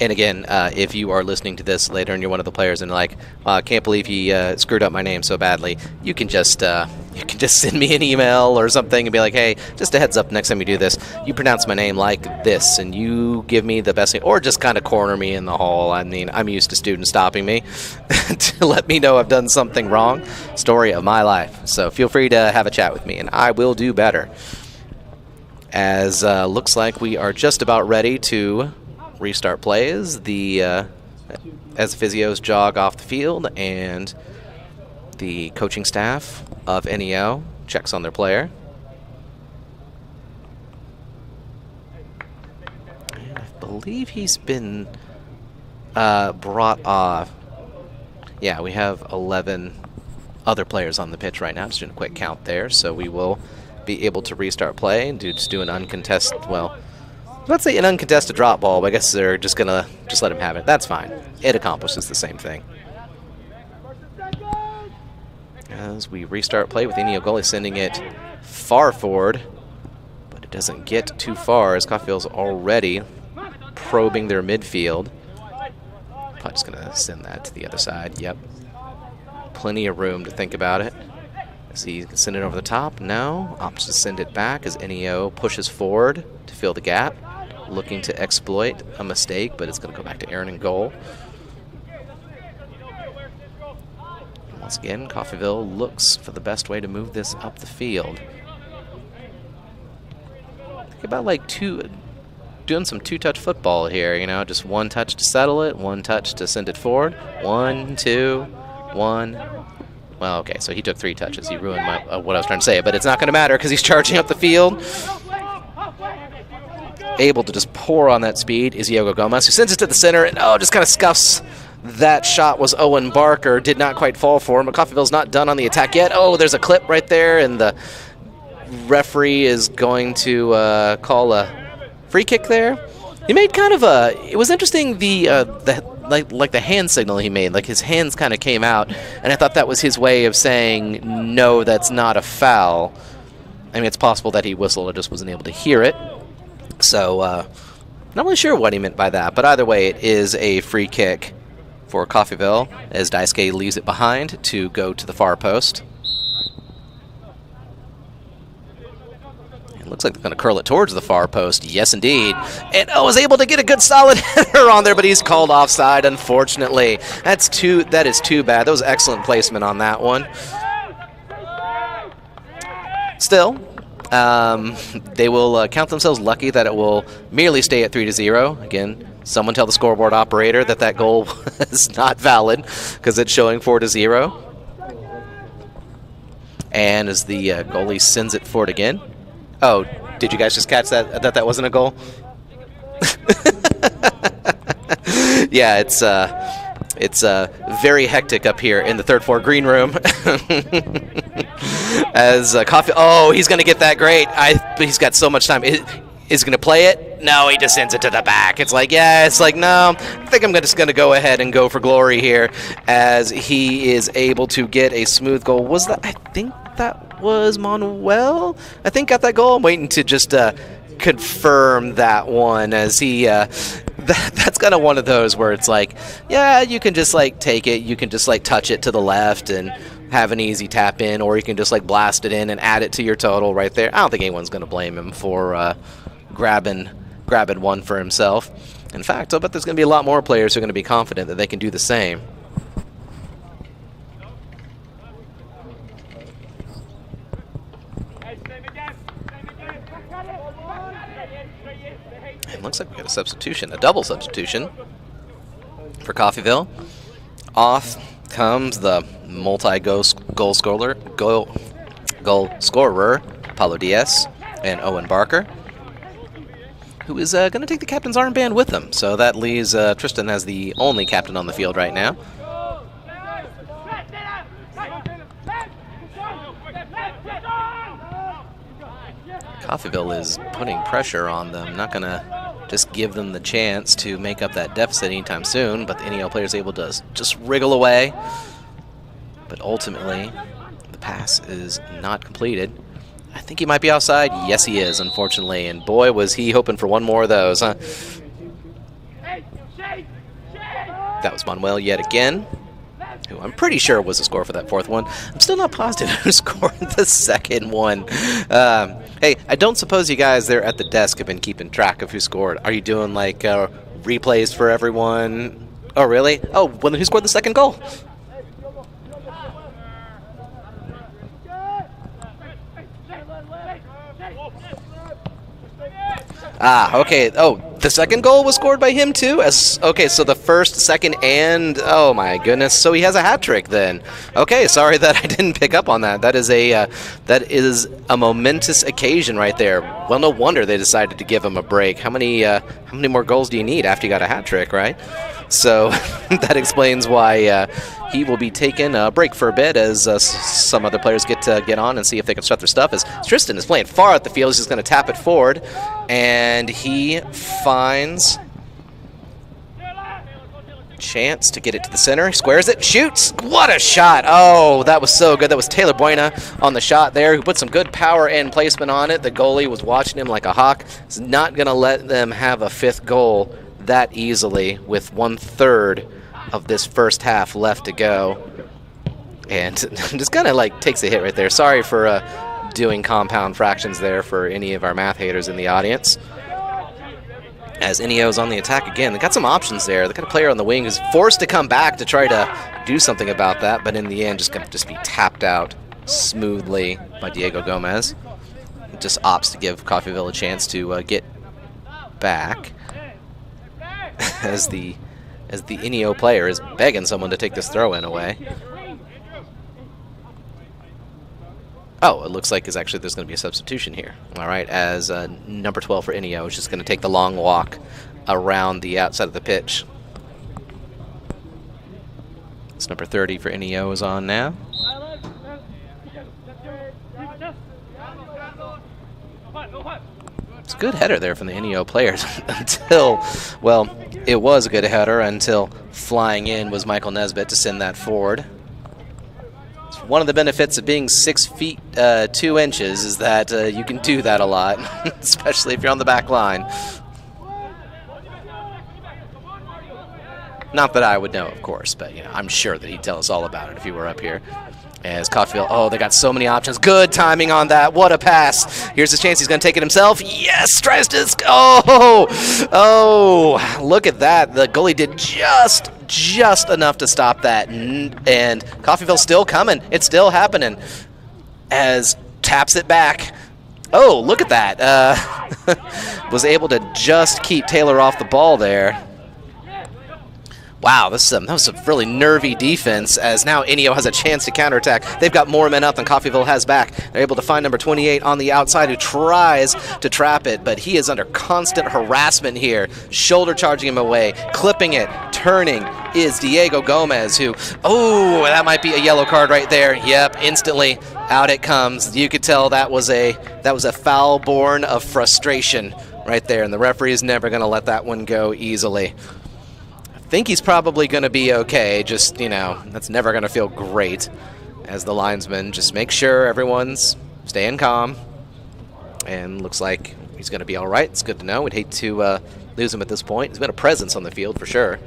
And again, if you are listening to this later and you're one of the players and like, I can't believe he screwed up my name so badly, you can just send me an email or something and be like, hey, just a heads up, next time you do this, you pronounce my name like this, and you give me the best name, or just kind of corner me in the hall. I mean, I'm used to students stopping me to let me know I've done something wrong. Story of my life. So feel free to have a chat with me, and I will do better. As looks like we are just about ready to restart plays. As the physios jog off the field and the coaching staff of NEO checks on their player. And I believe he's been brought off. Yeah, we have 11 other players on the pitch right now. Just doing a quick count there, so we will be able to restart play and just do an uncontested, well, let's say an uncontested drop ball, but I guess they're just going to just let him have it. That's fine. It accomplishes the same thing. As we restart play with the NEO goalie sending it far forward, but it doesn't get too far as Coffeyville's already probing their midfield. Probably just going to send that to the other side. Yep. Plenty of room to think about it. As he can send it over the top. No. Opts to send it back as NEO pushes forward to fill the gap. Looking to exploit a mistake, but it's going to go back to Aaron in goal. And once again, Coffeyville looks for the best way to move this up the field. Think about like doing some two-touch football here, you know, just one touch to settle it, one touch to send it forward. 1, 2, 1, Well, okay, so he took 3 touches. He ruined what I was trying to say, but it's not going to matter because he's charging up the field. Able to just pour on that speed is Diego Gomez, who sends it to the center, and just kind of scuffs. That shot was Owen Barker. Did not quite fall for him, but Coffeyville's not done on the attack yet. Oh, there's a clip right there, and the referee is going to call a free kick there. He made kind of it was interesting, like the hand signal he made, like his hands kind of came out, and I thought that was his way of saying, no, that's not a foul. I mean, it's possible that he whistled or just wasn't able to hear it. So, not really sure what he meant by that, but either way, it is a free kick for Coffeyville as Daisuke leaves it behind to go to the far post. It looks like they're going to curl it towards the far post. Yes, indeed. And was able to get a good solid header on there, but he's called offside, unfortunately. That is too bad. That was excellent placement on that one. Still, they will count themselves lucky that it will merely stay at 3-0. Again, someone tell the scoreboard operator that that goal is not valid because it's showing 4-0. And as the goalie sends it forward again. Oh, did you guys just catch that? That wasn't a goal? Yeah, it's very hectic up here in the third floor green room. As he's going to get that great. He's got so much time. Is he going to play it? No, he just sends it to the back. It's like, no, I think I'm just going to go ahead and go for glory here as he is able to get a smooth goal. I think that was Manuel. I think got that goal. I'm waiting to just confirm that one as he that's kind of one of those where it's like, yeah, you can just like take it, you can just like touch it to the left and have an easy tap in, or you can just like blast it in and add it to your total right there. I don't think anyone's going to blame him for grabbing one for himself. In fact, I bet there's going to be a lot more players who are going to be confident that they can do the same. It looks like we got a substitution, a double substitution for Coffeyville. Off comes the multi-goal scorer, Paulo Diaz, and Owen Barker, who is going to take the captain's armband with him. So that leaves Tristan as the only captain on the field right now. Coffeyville is putting pressure on them, not going to just give them the chance to make up that deficit anytime soon, but the NEL player is able to just wriggle away. But ultimately, the pass is not completed. I think he might be outside. Yes, he is, unfortunately. And boy, was he hoping for one more of those, huh? That was Manuel yet again, who I'm pretty sure was the score for that fourth one. I'm still not positive who scored the second one. Hey, I don't suppose you guys there at the desk have been keeping track of who scored. Are you doing like replays for everyone? Oh, really? Oh, well, then who scored the second goal? Ah, okay. Oh, the second goal was scored by him too? Okay, so the first, second, and... Oh my goodness. So he has a hat trick then. Okay, sorry that I didn't pick up on that. That is a momentous occasion right there. Well, no wonder they decided to give him a break. How many more goals do you need after you got a hat trick, right? So that explains why he will be taking a break for a bit as some other players get on and see if they can shut their stuff. As Tristan is playing far out the field, he's just going to tap it forward, and he finds chance to get it to the center. He squares it, shoots. What a shot! Oh, that was so good. That was Taylor Buena on the shot there, who put some good power and placement on it. The goalie was watching him like a hawk. He's not going to let them have a fifth goal that easily with 1/3 of this first half left to go. And just kind of like takes a hit right there. Sorry for doing compound fractions there for any of our math haters in the audience. As NEO's on the attack again, they got some options there. They got a player on the wing who's forced to come back to try to do something about that, but in the end just going to just be tapped out smoothly by Diego Gomez. It just opts to give Coffeyville a chance to get back. As the NEO player is begging someone to take this throw-in away. Oh, it looks like there's going to be a substitution here. All right, as number 12 for Inio is just going to take the long walk around the outside of the pitch. It's number 30 for Inio is on now. It's a good header there from the Inio players until, well, it was a good header until flying in was Michael Nesbitt to send that forward. It's one of the benefits of being 6 feet 2 inches is that you can do that a lot, especially if you're on the back line. Not that I would know, of course, but I'm sure that he'd tell us all about it if he were up here. As Caulfield, oh, they got so many options. Good timing on that. What a pass. Here's his chance. He's going to take it himself. Yes, tries to. Oh, look at that. The goalie did just enough to stop that. And Coffeyville's still coming. It's still happening. As taps it back. Oh, look at that. Was able to just keep Taylor off the ball there. Wow, that was a really nervy defense, as now Inio has a chance to counterattack. They've got more men up than Coffeyville has back. They're able to find number 28 on the outside who tries to trap it, but he is under constant harassment here. Shoulder charging him away, clipping it, turning is Diego Gomez, who, oh, that might be a yellow card right there. Yep, instantly out it comes. You could tell that was a foul born of frustration right there, and the referee is never going to let that one go easily. I think he's probably going to be okay, just, that's never going to feel great as the linesman just make sure everyone's staying calm. And looks like he's going to be all right. It's good to know. We'd hate to lose him at this point. He's been a presence on the field for sure.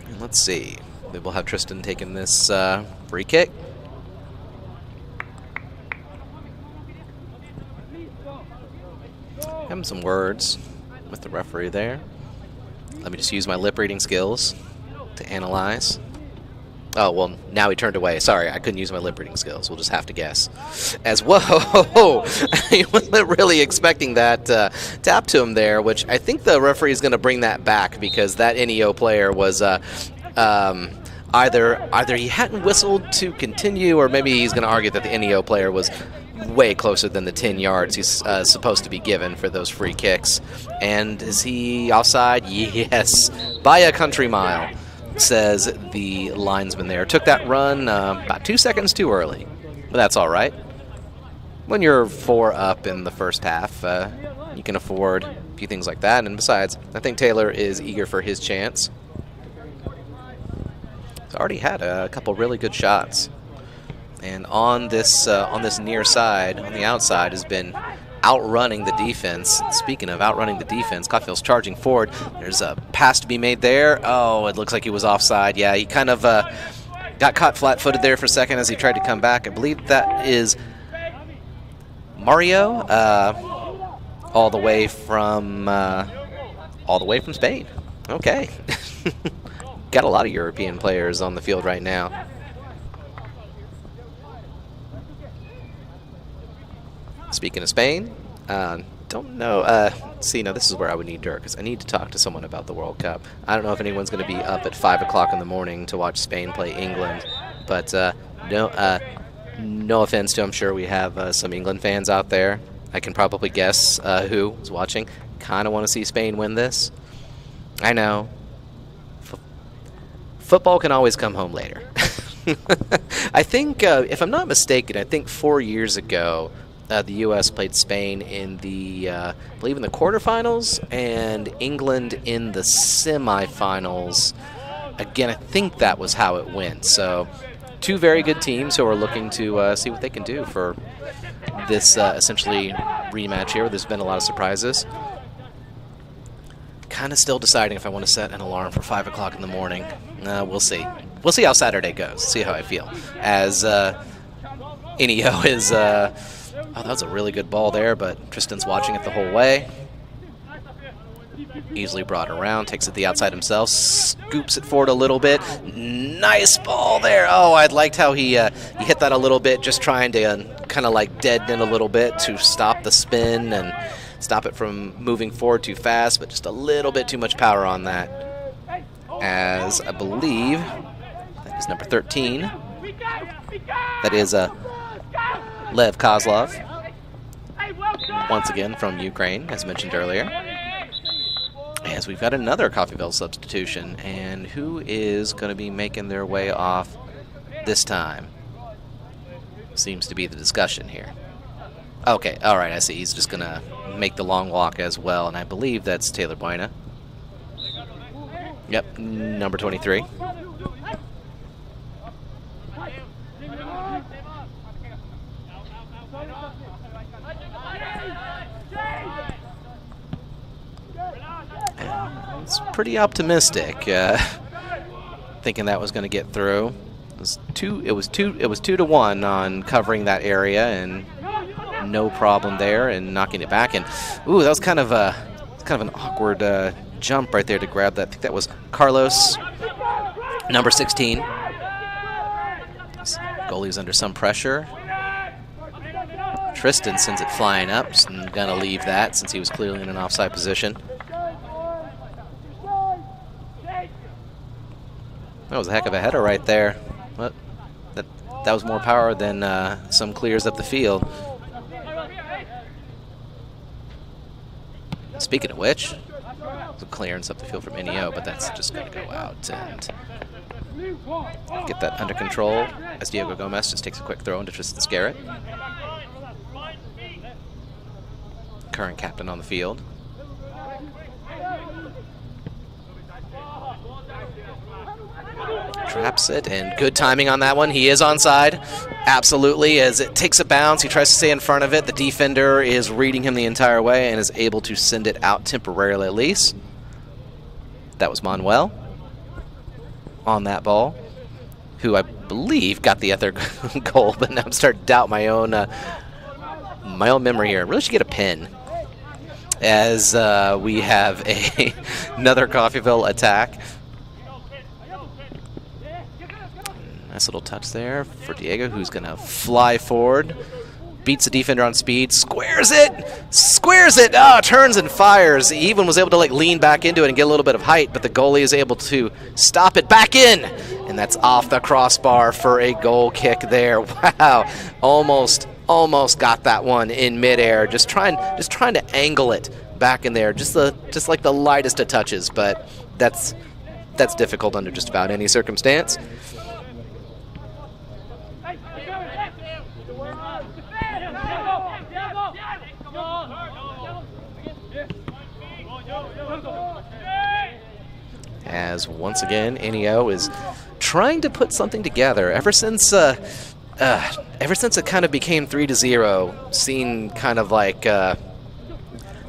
And let's see. Maybe we'll have Tristan taking this free kick. Having some words with the referee there. Let me just use my lip reading skills to analyze. Oh, well, now he turned away. Sorry, I couldn't use my lip reading skills. We'll just have to guess. As whoa, he wasn't really expecting that tap to him there, which I think the referee is going to bring that back because that Inio player was either he hadn't whistled to continue, or maybe he's going to argue that the Inio player was way closer than the 10 yards he's supposed to be given for those free kicks. And is he offside? Yes, by a country mile, says the linesman there. Took that run about 2 seconds too early, but that's all right. When you're 4 up in the first half, you can afford a few things like that. And besides, I think Taylor is eager for his chance. He's already had a couple really good shots. And on this near side, on the outside, has been outrunning the defense. Speaking of outrunning the defense, Coffeyville's charging forward. There's a pass to be made there. Oh, it looks like he was offside. Yeah, he kind of got caught flat-footed there for a second as he tried to come back. I believe that is Mario, all the way from Spain. Okay, got a lot of European players on the field right now. Speaking of Spain, don't know. See, now this is where I would need Dirk, because I need to talk to someone about the World Cup. I don't know if anyone's going to be up at 5 o'clock in the morning to watch Spain play England, but no offense to, I'm sure we have some England fans out there. I can probably guess who is watching. Kind of want to see Spain win this. I know. Football can always come home later. I think, if I'm not mistaken, I think 4 years ago, the U.S. played Spain in the, I believe in the quarterfinals, and England in the semifinals. Again, I think that was how it went. So, 2 very good teams who are looking to see what they can do for this essentially rematch here. There's been a lot of surprises. Kind of still deciding if I want to set an alarm for 5 o'clock in the morning. We'll see. We'll see how Saturday goes. See how I feel. As Inio is... oh, that was a really good ball there, but Tristan's watching it the whole way. Easily brought around, takes it the outside himself, scoops it forward a little bit. Nice ball there. Oh, I liked how he hit that a little bit, just trying to kind of like deaden it a little bit to stop the spin and stop it from moving forward too fast, but just a little bit too much power on that. as I believe that is number 13. That is Lev Kozlov, once again from Ukraine, as mentioned earlier. As we've got another Coffeyville substitution, and who is going to be making their way off this time? Seems to be the discussion here. Okay, all right, I see. He's just going to make the long walk as well, and I believe that's Taylor Buena. Yep, number 23. It's pretty optimistic, thinking that was going to get through. It was two to 1 on covering that area, and no problem there, and knocking it back. And ooh, that was kind of an awkward jump right there to grab that. I think that was Carlos, number 16. This goalie's under some pressure. Tristan sends it flying up. Just gonna leave that since he was clearly in an offside position. That was a heck of a header right there. But that was more power than some clears up the field. Speaking of which, it's a clearance up the field from Inio, but that's just going to go out and get that under control as Diego Gomez just takes a quick throw into Tristan Scarrett. Current captain on the field. Traps it, and good timing on that one. He is onside, absolutely, as it takes a bounce. He tries to stay in front of it. The defender is reading him the entire way and is able to send it out temporarily at least. That was Manuel on that ball, who I believe got the other goal, but now I'm starting to doubt my own memory here. I really should get a pin, as we have another Coffeyville attack. Nice little touch there for Diego, who's going to fly forward. Beats the defender on speed. Squares it! Squares it! Oh, turns and fires. He even was able to lean back into it and get a little bit of height, but the goalie is able to stop it back in. And that's off the crossbar for a goal kick there. Wow. Almost got that one in midair. Just trying to angle it back in there. Just like the lightest of touches, but that's difficult under just about any circumstance. As once again, Inio is trying to put something together. Ever since it kind of became 3-0, seen kind of like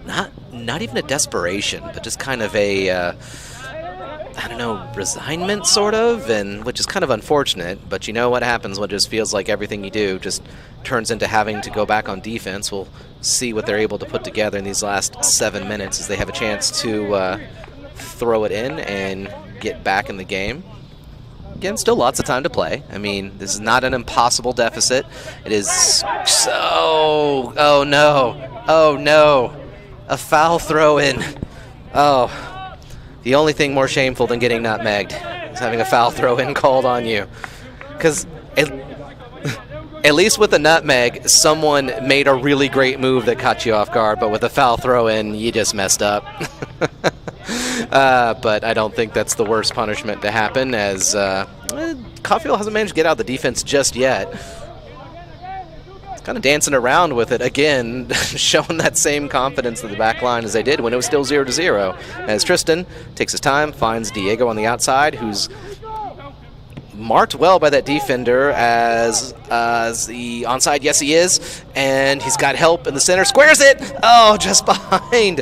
not even a desperation, but just kind of a I don't know, resignment sort of, and which is kind of unfortunate. But you know what happens when it just feels like everything you do just turns into having to go back on defense. We'll see what they're able to put together in these last 7 minutes as they have a chance to throw it in and get back in the game. Again, still lots of time to play. I mean, this is not an impossible deficit. It is so... Oh, no. A foul throw in. Oh, the only thing more shameful than getting nutmegged is having a foul throw in called on you. Because at least with a nutmeg, someone made a really great move that caught you off guard, but with a foul throw in, you just messed up. But I don't think that's the worst punishment to happen, as Coffeyville hasn't managed to get out the defense just yet. It's kind of dancing around with it again, showing that same confidence in the back line as they did when it was still 0-0. As Tristan takes his time, finds Diego on the outside, who's marked well by that defender as the onside. Yes, he is, and he's got help in the center. Squares it. Oh, just behind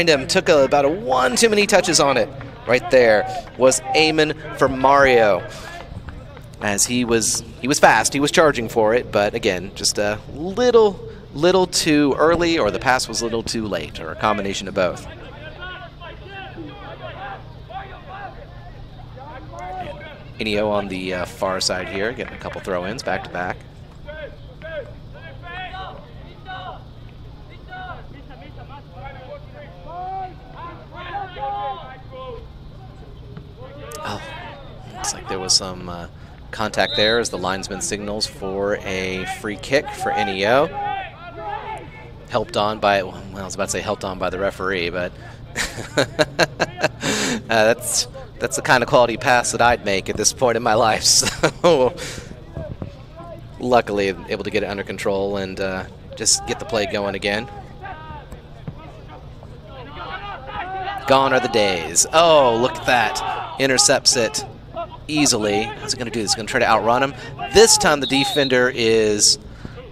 him. Took about one too many touches on it. Right there was Eamon for Mario, as he was fast. He was charging for it, but again, just a little too early, or the pass was a little too late, or a combination of both. Inio on the far side here, getting a couple throw-ins back to back. Looks like there was some contact there as the linesman signals for a free kick for NEO. Helped on by, well, I was about to say helped on by the referee, but that's the kind of quality pass that I'd make at this point in my life. So luckily able to get it under control and just get the play going again. Gone are the days. Oh, look at that. Intercepts it easily. How's it going to do this? Going to try to outrun him. This time the defender is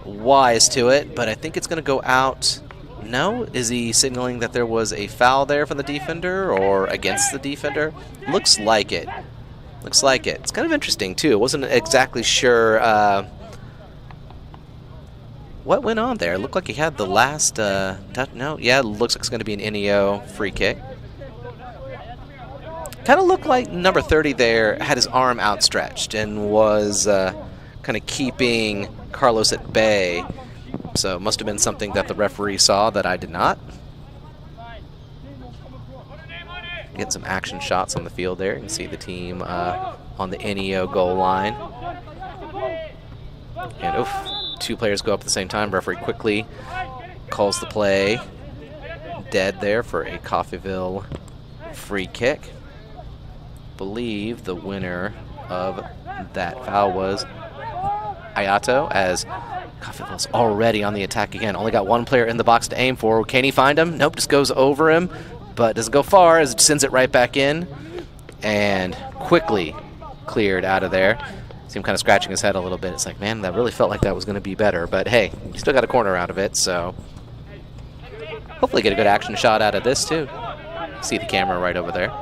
wise to it, but I think it's going to go out. No? Is he signaling that there was a foul there from the defender or against the defender? Looks like it. Looks like it. It's kind of interesting, too. I wasn't exactly sure what went on there. It looked like he had the last touch. No? Yeah, it looks like it's going to be an NEO free kick. Kind of looked like number 30 there had his arm outstretched and was kind of keeping Carlos at bay. So it must have been something that the referee saw that I did not. Getting some action shots on the field there. You can see the team on the NEO goal line. And oof, 2 players go up at the same time. Referee quickly calls the play dead there for a Coffeyville free kick. Believe the winner of that foul was Ayato, as Coffeyville's already on the attack again. Only got 1 player in the box to aim for. Can he find him? Nope, just goes over him, but doesn't go far as it sends it right back in and quickly cleared out of there. See him kind of scratching his head a little bit. It's like, man, that really felt like that was going to be better, but hey, you still got a corner out of it, so hopefully get a good action shot out of this too. See the camera right over there.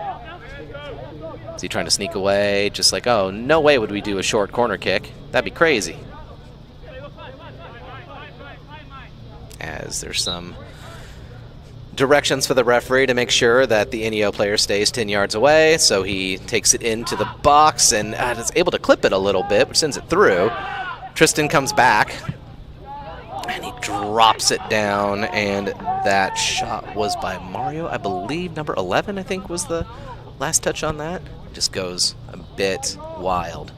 Is he trying to sneak away? Just like, oh, no way would we do a short corner kick. That'd be crazy. As there's some directions for the referee to make sure that the NEO player stays 10 yards away. So he takes it into the box and is able to clip it a little bit, which sends it through. Tristan comes back and he drops it down, and that shot was by Mario, I believe. Number 11, I think, was the last touch on that. Just goes a bit wild.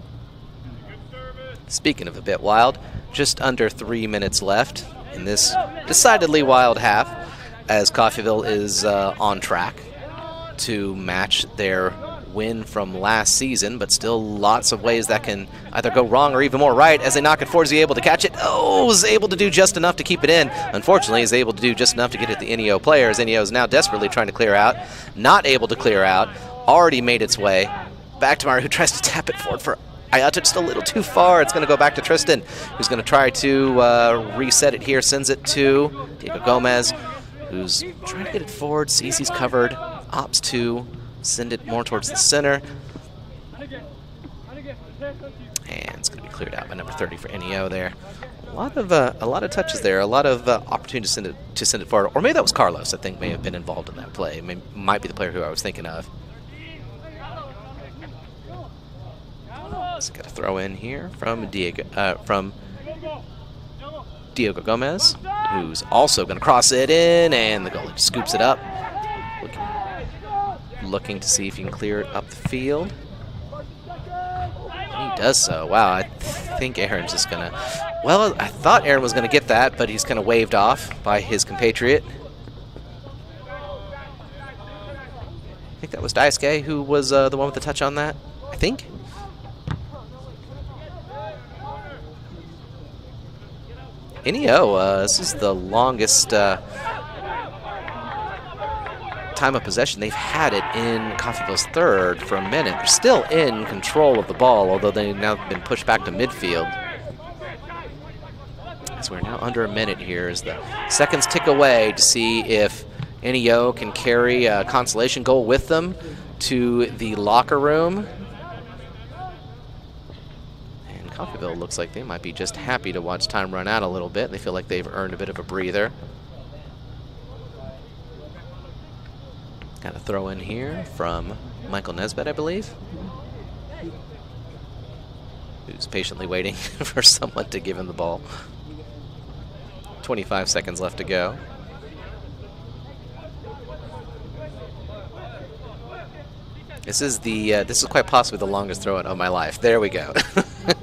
Speaking of a bit wild, just under 3 minutes left in this decidedly wild half, as Coffeyville is on track to match their win from last season, but still lots of ways that can either go wrong or even more right. As they knock it forward, is he able to catch it? Oh, is able to do just enough to keep it in. Unfortunately, is able to do just enough to get at the NEO players. NEO is now desperately trying to clear out, not able to clear out. Already made its way back to Mario, who tries to tap it forward for Ayato, just a little too far. It's going to go back to Tristan, who's going to try to reset it here. Sends it to Diego Gomez, who's trying to get it forward. Sees he's covered. Opts to send it more towards the center. And it's going to be cleared out by number 30 for NEO there. A lot of touches there. A lot of opportunity to send it forward. Or maybe that was Carlos, I think, may have been involved in that play. Might be the player who I was thinking of. So got a throw in here from Diego Gomez, who's also going to cross it in, and the goalie scoops it up. Looking to see if he can clear it up the field. And he does so. Wow, I think Aaron's just going to... Well, I thought Aaron was going to get that, but he's kind of waved off by his compatriot. I think that was Daisuke who was the one with the touch on that, I think. NEO, this is the longest time of possession they've had it in Coffeyville's third for a minute. They're still in control of the ball, although they've now been pushed back to midfield. So we're now under a minute here as the seconds tick away to see if NEO can carry a consolation goal with them to the locker room. Coffeyville looks like they might be just happy to watch time run out a little bit. They feel like they've earned a bit of a breather. Got a throw in here from Michael Nesbitt, I believe, who's patiently waiting for someone to give him the ball. 25 seconds left to go. This is quite possibly the longest throw in of my life. There we go.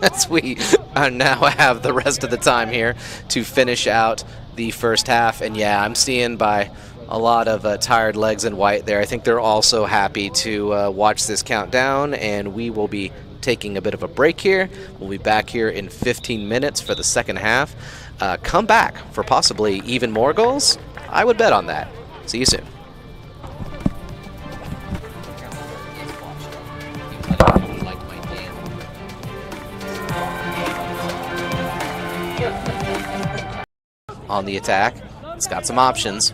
As we now have the rest of the time here to finish out the first half. And yeah, I'm seeing by a lot of tired legs in white there. I think they're also happy to watch this countdown, and we will be taking a bit of a break here. We'll be back here in 15 minutes for the second half. Come back for possibly even more goals. I would bet on that. See you soon. On the attack, it's got some options.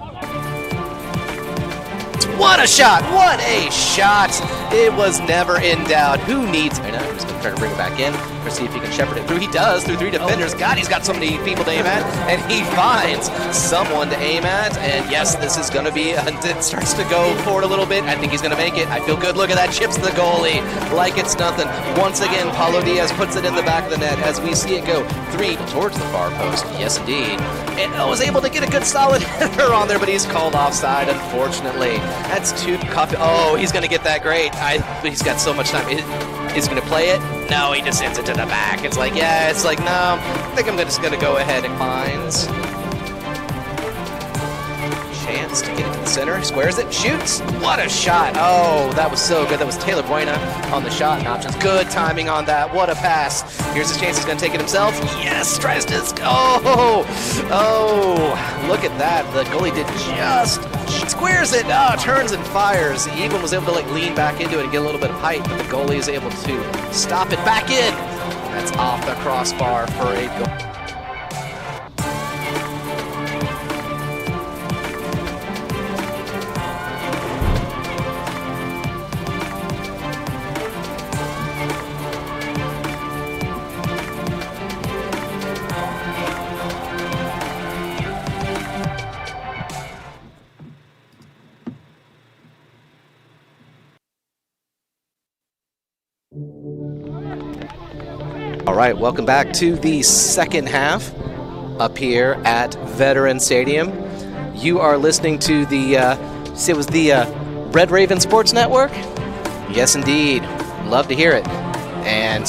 What a shot! What a shot! It was never in doubt. Who needs... I know, he's going to try to bring it back in or see if he can shepherd it through. He does, through 3 defenders. God, he's got so many people to aim at, and he finds someone to aim at. And yes, this is going to be... It starts to go forward a little bit. I think he's going to make it. I feel good. Look at that. Chips the goalie like it's nothing. Once again, Paulo Diaz puts it in the back of the net as we see it go 3 towards the far post. Yes, indeed. And was able to get a good solid header on there, but he's called offside, unfortunately. That's 2 coffee. Oh, he's going to get that great. He's got so much time. He's going to play it? No, he just sends it to the back. It's like, yeah, it's like, no, I think I'm just going to go ahead and finds. Chance to get it to the center. Squares it, shoots. What a shot. Oh, that was so good. That was Taylor Buena on the shot and options. Good timing on that. What a pass. Here's his chance. He's going to take it himself. Yes, tries to... Oh, look at that. The goalie did just... Squares it. Oh, turns and fires. He even was able to lean back into it and get a little bit of height, but the goalie is able to stop it back in. That's off the crossbar for a goal. All right, welcome back to the second half up here at Veteran Stadium. You are listening to the, it was the Red Raven Sports Network? Yes, indeed. Love to hear it. And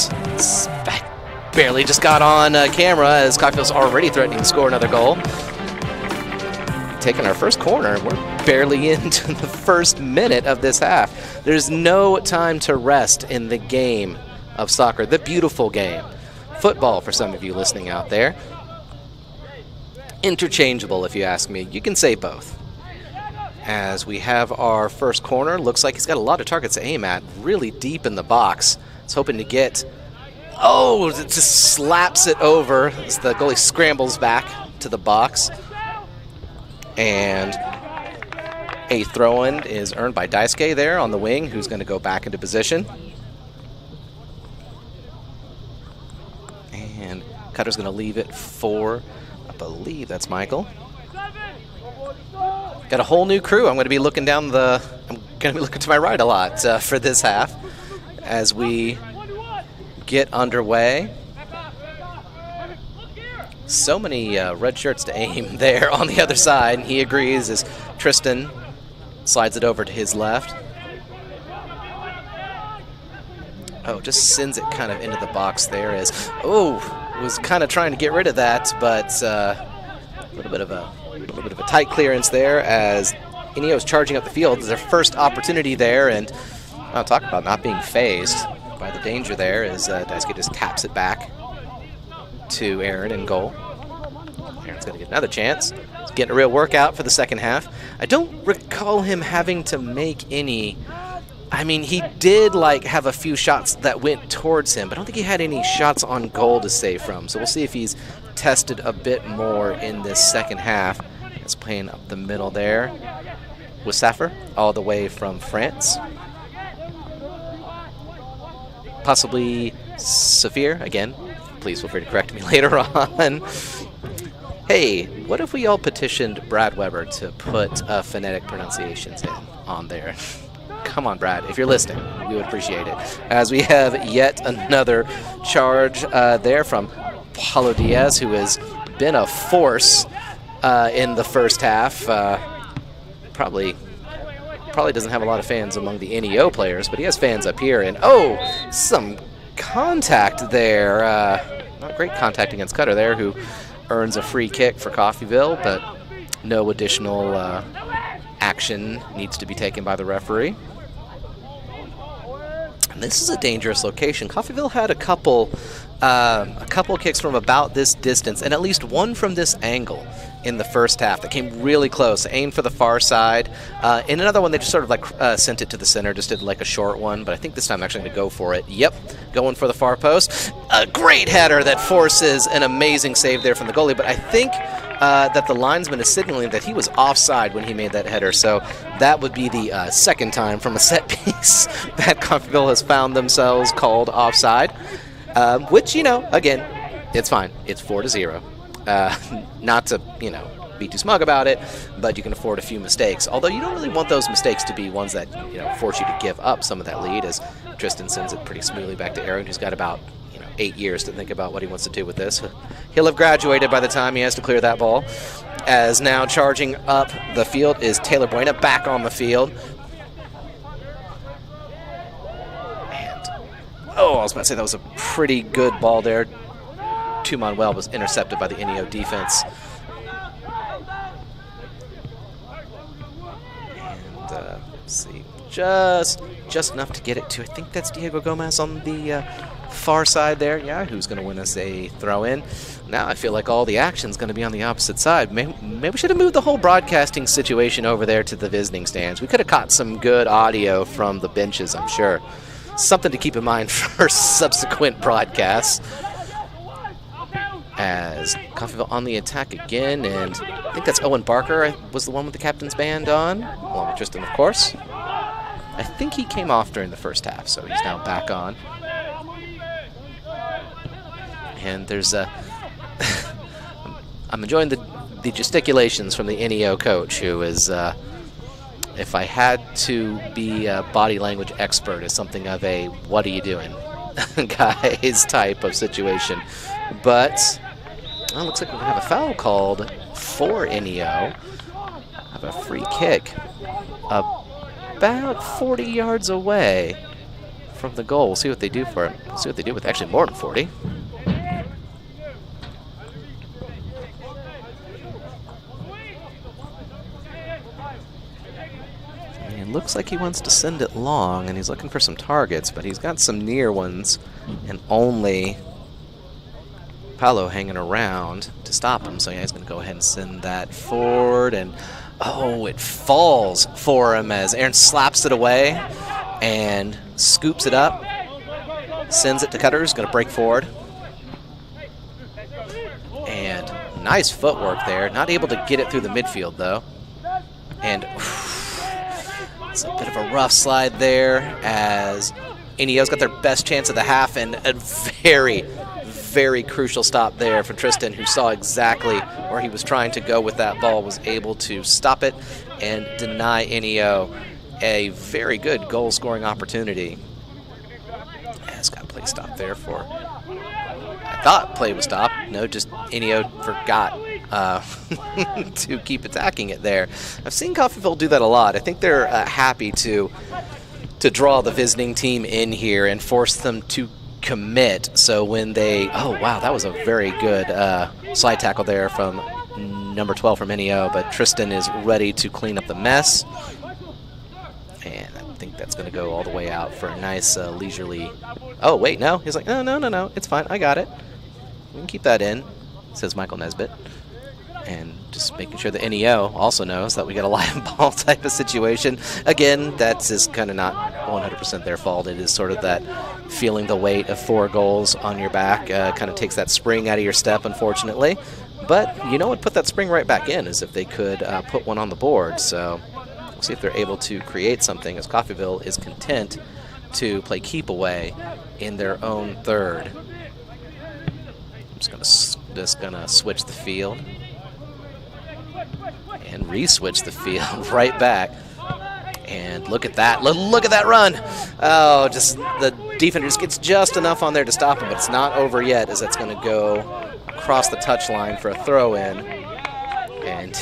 I barely just got on camera as Cocktail's already threatening to score another goal. Taking our first corner. We're barely into the first minute of this half. There's no time to rest in the game of soccer, the beautiful game. Football, for some of you listening out there. Interchangeable, if you ask me. You can say both. As we have our first corner, looks like he's got a lot of targets to aim at, really deep in the box. He's hoping to get... Oh, it just slaps it over as the goalie scrambles back to the box. And a throw-in is earned by Daisuke there on the wing, who's going to go back into position. And Cutter's going to leave it for, I believe that's Michael. Got a whole new crew. I'm going to be looking I'm going to be looking to my right a lot for this half as we get underway. So many red shirts to aim there on the other side. And he agrees as Tristan slides it over to his left. Oh, just sends it kind of into the box there as, was kind of trying to get rid of that, but a little bit of a tight clearance there as Ineo's charging up the field. It's their first opportunity there, and I'll talk about not being phased by the danger there as Daisuke just taps it back to Aaron in goal. Aaron's going to get another chance. He's getting a real workout for the second half. I don't recall him having to make any... I mean, he did have a few shots that went towards him, but I don't think he had any shots on goal to save from. So we'll see if he's tested a bit more in this second half. He's playing up the middle there with Saffer, all the way from France. Possibly Safir, again. Please feel free to correct me later on. Hey, what if we all petitioned Brad Weber to put phonetic pronunciations in on there? Come on, Brad, if you're listening, we would appreciate it. As we have yet another charge there from Paulo Diaz, who has been a force in the first half. Probably probably doesn't have a lot of fans among the NEO players, but he has fans up here. And, oh, some contact there. Not great contact against Cutter there, who earns a free kick for Coffeyville, but no additional action needs to be taken by the referee. And this is a dangerous location. Coffeyville had a couple kicks from about this distance, and at least one from this angle in the first half that came really close, aimed for the far side. In another one, they just sort of like sent it to the center, just did like a short one, but I think this time I'm actually going to go for it. Yep, going for the far post. A great header that forces an amazing save there from the goalie, but I think that the linesman is signaling that he was offside when he made that header, so that would be the second time from a set piece that Coffeyville has found themselves called offside, which, you know, again, it's fine. It's 4-0. Not to, you know, be too smug about it, but you can afford a few mistakes. Although you don't really want those mistakes to be ones that, you know, force you to give up some of that lead, as Tristan sends it pretty smoothly back to Aaron, who's got about 8 years to think about what he wants to do with this. He'll have graduated by the time he has to clear that ball. As now charging up the field is Taylor Buena, back on the field. And, oh, I was about to say that was a pretty good ball there. Manuel was intercepted by the NEO defense. And let's see, just enough to get it to, I think that's Diego Gomez on the far side there. Yeah, who's going to win us a throw-in. Now I feel like all the action's going to be on the opposite side. Maybe we should have moved the whole broadcasting situation over there to the visiting stands. We could have caught some good audio from the benches, I'm sure. Something to keep in mind for subsequent broadcasts. As Coffeyville on the attack again, and I think that's Owen Barker was the one with the captain's band on, along with Tristan, of course. I think he came off during the first half, so he's now back on. And there's a... I'm enjoying the gesticulations from the NEO coach, who is, if I had to be a body language expert, is something of a what are you doing guys type of situation. But... oh, looks like we're going to have a foul called for NEO. Have a free kick about 40 yards away from the goal. We'll see what they do for it. We'll see what they do with actually more than 40. And it looks like he wants to send it long, and he's looking for some targets, but he's got some near ones, and only Paolo hanging around to stop him. So yeah, he's going to go ahead and send that forward, and oh, it falls for him as Aaron slaps it away and scoops it up, sends it to Cutter, who's going to break forward. And nice footwork there. Not able to get it through the midfield, though. And it's a bit of a rough slide there as NEO's got their best chance of the half, and a very, very crucial stop there for Tristan, who saw exactly where he was trying to go with that ball, was able to stop it and deny NEO a very good goal-scoring opportunity. It's got play stop there for... I thought play was stopped. No, just NEO forgot to keep attacking it there. I've seen Coffeyville do that a lot. I think they're happy to draw the visiting team in here and force them to commit. So when they... oh, wow, that was a very good slide tackle there from number 12 from NEO, but Tristan is ready to clean up the mess. And I think that's going to go all the way out for a nice leisurely... oh, wait, no. He's like, no, it's fine. I got it. We can keep that in, says Michael Nesbitt. And just making sure that NEO also knows that we got a live ball type of situation. Again, that's just kind of not 100% their fault. It is sort of that feeling the weight of 4 goals on your back. Kind of takes that spring out of your step, unfortunately. But you know what put that spring right back in is if they could put one on the board. So we'll see if they're able to create something, as Coffeyville is content to play keep away in their own third. I'm just gonna switch the field. And re-switch the field right back. And look at that. Look at that run. Oh, just the defender just gets just enough on there to stop him, but it's not over yet, as that's going to go across the touchline for a throw-in. And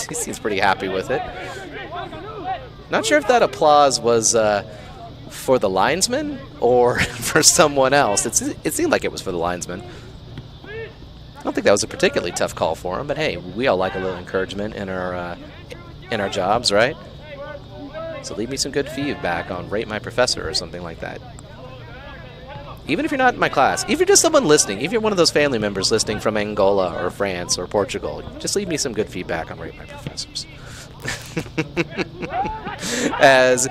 he seems pretty happy with it. Not sure if that applause was for the linesman or for someone else. It seemed like it was for the linesman. I don't think that was a particularly tough call for him, but hey, we all like a little encouragement in our jobs, right? So leave me some good feedback on Rate My Professor or something like that. Even if you're not in my class, if you're just someone listening, if you're one of those family members listening from Angola or France or Portugal, just leave me some good feedback on Rate My Professors. As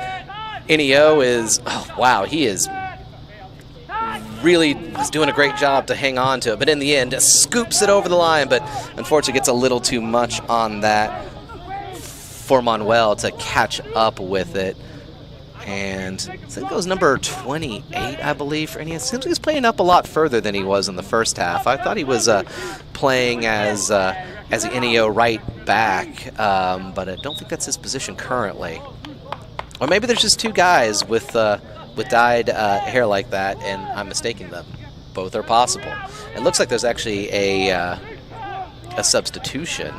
NEO is, oh wow, he is really doing a great job to hang on to it, but in the end, just scoops it over the line, but unfortunately gets a little too much on that for Manuel to catch up with it. And I think it was number 28, I believe, for NEO. It seems he's playing up a lot further than he was in the first half. I thought he was playing as the NEO right back, but I don't think that's his position currently. Or maybe there's just two guys with dyed hair like that, and I'm mistaking them. Both are possible. It looks like there's actually a substitution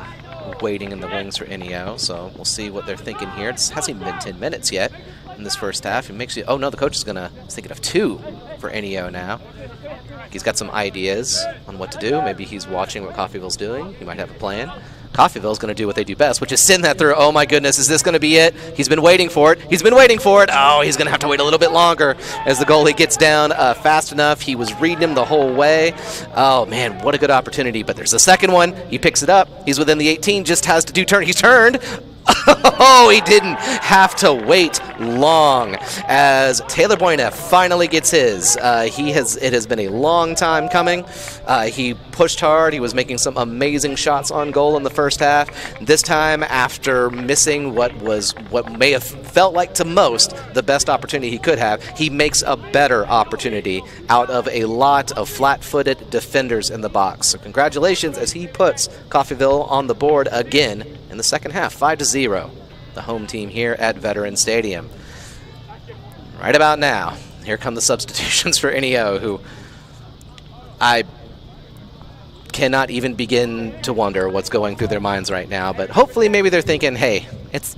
waiting in the wings for NEO, so we'll see what they're thinking here. It hasn't even been 10 minutes yet in this first half. It makes you, oh no, the coach is thinking of 2 for NEO now. He's got some ideas on what to do. Maybe he's watching what Coffeyville's doing. He might have a plan. Coffeyville's going to do what they do best, which is send that through. Oh my goodness, is this going to be it? He's been waiting for it. He's been waiting for it. Oh, he's going to have to wait a little bit longer as the goalie gets down fast enough. He was reading him the whole way. Oh man, what a good opportunity. But there's a second one. He picks it up. He's within the 18, just has to do turn. He's turned. Oh, he didn't have to wait long as Taylor Boyna finally gets his. It has been a long time coming. He pushed hard. He was making some amazing shots on goal in the first half. This time, after missing what may have felt like to most the best opportunity he could have, he makes a better opportunity out of a lot of flat-footed defenders in the box. So congratulations as he puts Coffeyville on the board again in the second half, 5-0, the home team here at Veterans Stadium. Right about now, here come the substitutions for NEO, who I cannot even begin to wonder what's going through their minds right now, but hopefully maybe they're thinking, hey, it's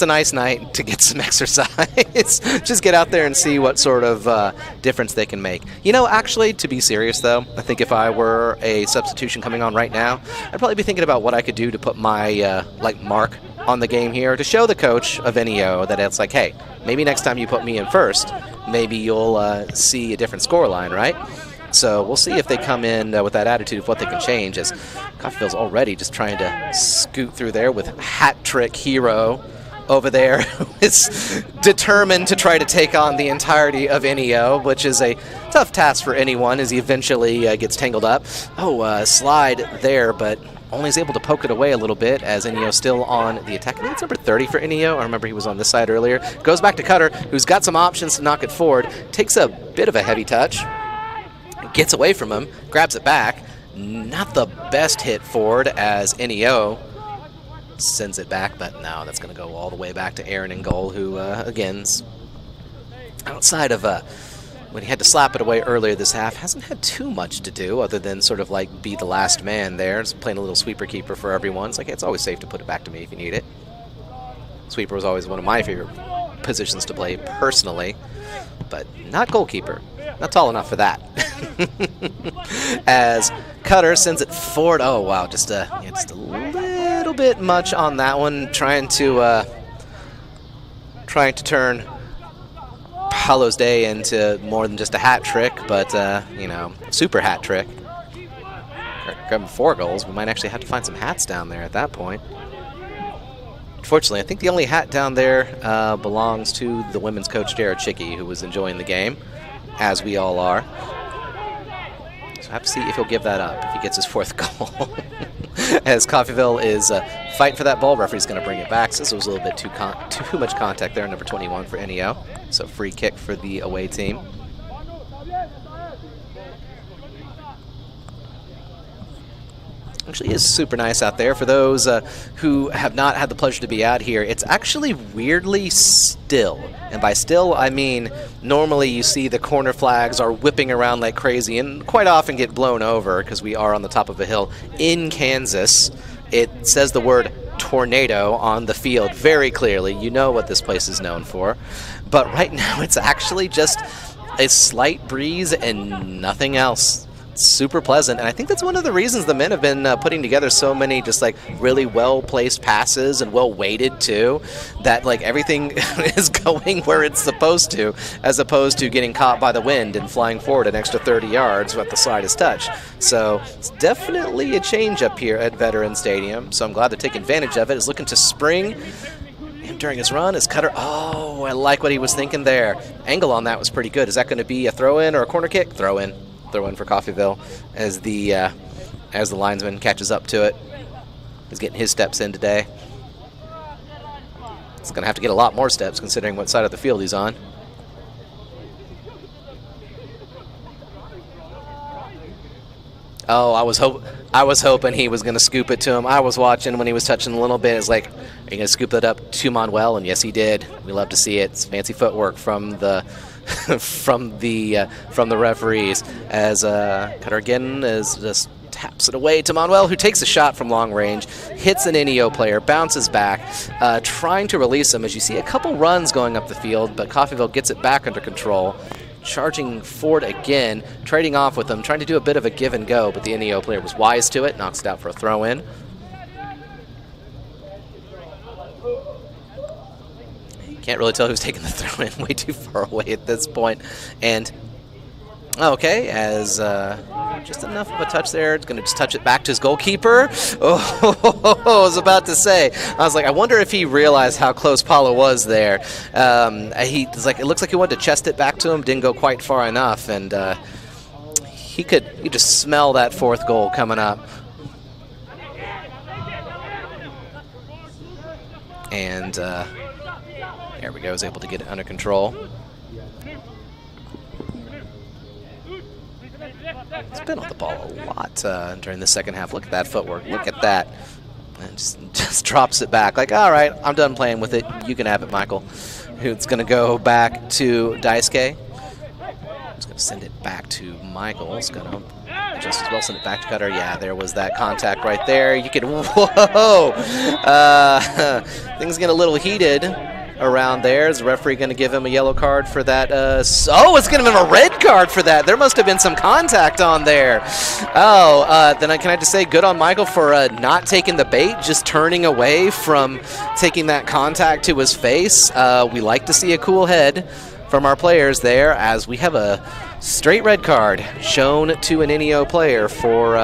a nice night to get some exercise. Just get out there and see what sort of difference they can make. You know, actually, to be serious, though, I think if I were a substitution coming on right now, I'd probably be thinking about what I could do to put my, mark on the game here to show the coach of NEO that it's like, hey, maybe next time you put me in first, maybe you'll see a different scoreline, right? So we'll see if they come in with that attitude of what they can change, as Coffeyville's already just trying to scoot through there with hat trick hero over there, who is determined to try to take on the entirety of NEO, which is a tough task for anyone as he eventually gets tangled up. Oh, slide there, but only is able to poke it away a little bit as NEO still on the attack. I think it's number 30 for NEO. I remember he was on this side earlier. Goes back to Cutter, who's got some options to knock it forward. Takes a bit of a heavy touch. Gets away from him, grabs it back. Not the best hit forward as NEO sends it back, but no, that's going to go all the way back to Aaron in goal, who, again, outside of when he had to slap it away earlier this half, hasn't had too much to do other than sort of like be the last man there. Just playing a little sweeper keeper for everyone. It's like, it's always safe to put it back to me if you need it. Sweeper was always one of my favorite positions to play personally, but not goalkeeper. Not tall enough for that. As Cutter sends it forward. Oh, wow, just a little bit much on that one. Trying to turn Paulo's day into more than just a hat trick, but, super hat trick. Grabbing 4 goals. We might actually have to find some hats down there at that point. Unfortunately, I think the only hat down there belongs to the women's coach, Jared Chicky, who was enjoying the game, as we all are. So I have to see if he'll give that up, if he gets his 4th goal. As Coffeyville is fighting for that ball, referee's going to bring it back, since it was a little bit too much contact there, number 21 for NEO. So free kick for the away team. Actually is super nice out there. For those who have not had the pleasure to be out here, it's actually weirdly still. And by still, I mean normally you see the corner flags are whipping around like crazy and quite often get blown over because we are on the top of a hill. In Kansas, it says the word tornado on the field very clearly. You know what this place is known for. But right now it's actually just a slight breeze and nothing else. Super pleasant, and I think that's one of the reasons the men have been putting together so many just like really well-placed passes and well-weighted too, that like everything is going where it's supposed to, as opposed to getting caught by the wind and flying forward an extra 30 yards at the slightest touch. So it's definitely a change up here at Veterans Stadium, so I'm glad to take advantage of it. Is looking to spring during his run. Is Cutter, oh, I like what he was thinking there. Angle on that was pretty good. Is that going to be a throw-in or a corner kick? Throw-in. Throw in for Coffeyville as the linesman catches up to it. He's getting his steps in today. He's going to have to get a lot more steps considering what side of the field he's on. Oh, I was hoping he was going to scoop it to him. I was watching when he was touching a little bit. It's like, are you going to scoop that up to Manuel? And yes, he did. We love to see it. It's fancy footwork from the from the referees as Cutter again is just taps it away to Manuel, who takes a shot from long range, hits an NEO player, bounces back, trying to release him. As you see a couple runs going up the field, but Coffeyville gets it back under control. Charging forward again, trading off with him, trying to do a bit of a give and go, but the NEO player was wise to it, knocks it out for a throw-in. Can't really tell who's taking the throw-in, way too far away at this point. And, okay, as just enough of a touch there. It's going to just touch it back to his goalkeeper. Oh, I was about to say. I was like, I wonder if he realized how close Paulo was there. He was like, it looks like he wanted to chest it back to him, didn't go quite far enough, and you could just smell that fourth goal coming up. And there we go, was able to get it under control. He's been on the ball a lot during the second half. Look at that footwork. Look at that. And just drops it back. Like, all right, I'm done playing with it. You can have it, Michael. It's going to go back to Daisuke. He's going to send it back to Michael. He's going to just as well send it back to Cutter. Yeah, there was that contact right there. You could, whoa! Things get a little heated around there. Is the referee going to give him a yellow card for that? Oh, it's going to give him a red card for that. There must have been some contact on there. Oh, then can I just say good on Michael for not taking the bait, just turning away from taking that contact to his face. We like to see a cool head from our players there, as we have a straight red card shown to an NEO player for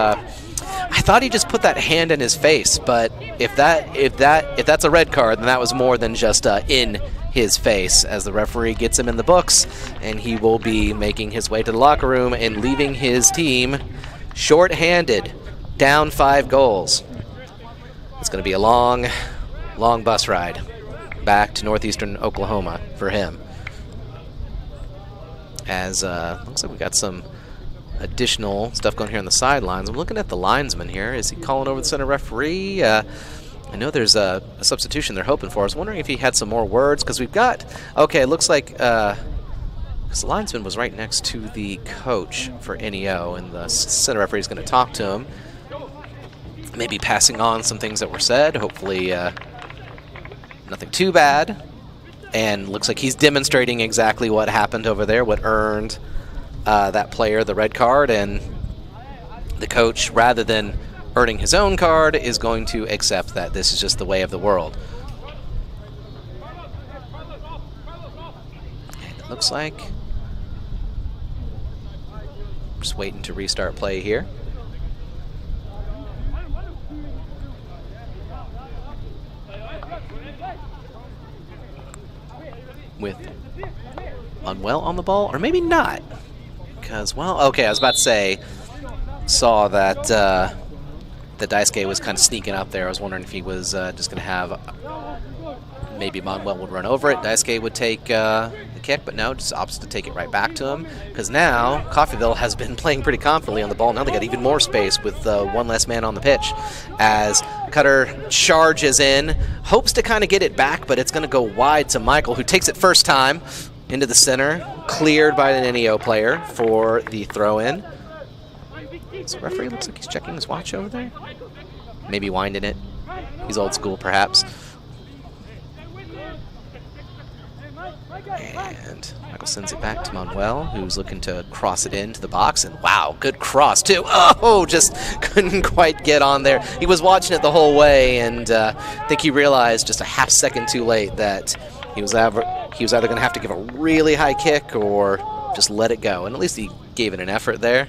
I thought he just put that hand in his face, but if that's a red card, then that was more than just in his face, as the referee gets him in the books, and he will be making his way to the locker room and leaving his team short-handed, down 5 goals. It's going to be a long, long bus ride back to Northeastern Oklahoma for him. As looks like we got some additional stuff going here on the sidelines. I'm looking at the linesman here. Is he calling over the center referee? I know there's a substitution they're hoping for. I was wondering if he had some more words, because we've got, okay, it looks like because the linesman was right next to the coach for NEO, and the center referee is going to talk to him, maybe passing on some things that were said. Hopefully nothing too bad. And looks like he's demonstrating exactly what happened over there, what earned that player the red card, and the coach, rather than earning his own card, is going to accept that this is just the way of the world. And it looks like just waiting to restart play here. With Manuel on the ball, or maybe not. Because, well, okay, I was about to say, saw that the Daisuke was kind of sneaking up there. I was wondering if he was just going to have, maybe Manuel would run over it, Daisuke would take the kick, but no, just opts to take it right back to him. Because now, Coffeyville has been playing pretty confidently on the ball. Now they got even more space with one less man on the pitch. As Cutter charges in, hopes to kind of get it back, but it's going to go wide to Michael, who takes it first time into the center, cleared by an NEO player for the throw-in. So the referee looks like he's checking his watch over there. Maybe winding it. He's old school, perhaps. And Michael sends it back to Manuel, who's looking to cross it into the box. And wow, good cross, too. Oh, just couldn't quite get on there. He was watching it the whole way, and I think he realized just a half second too late that he was either going to have to give a really high kick or just let it go. And at least he gave it an effort there.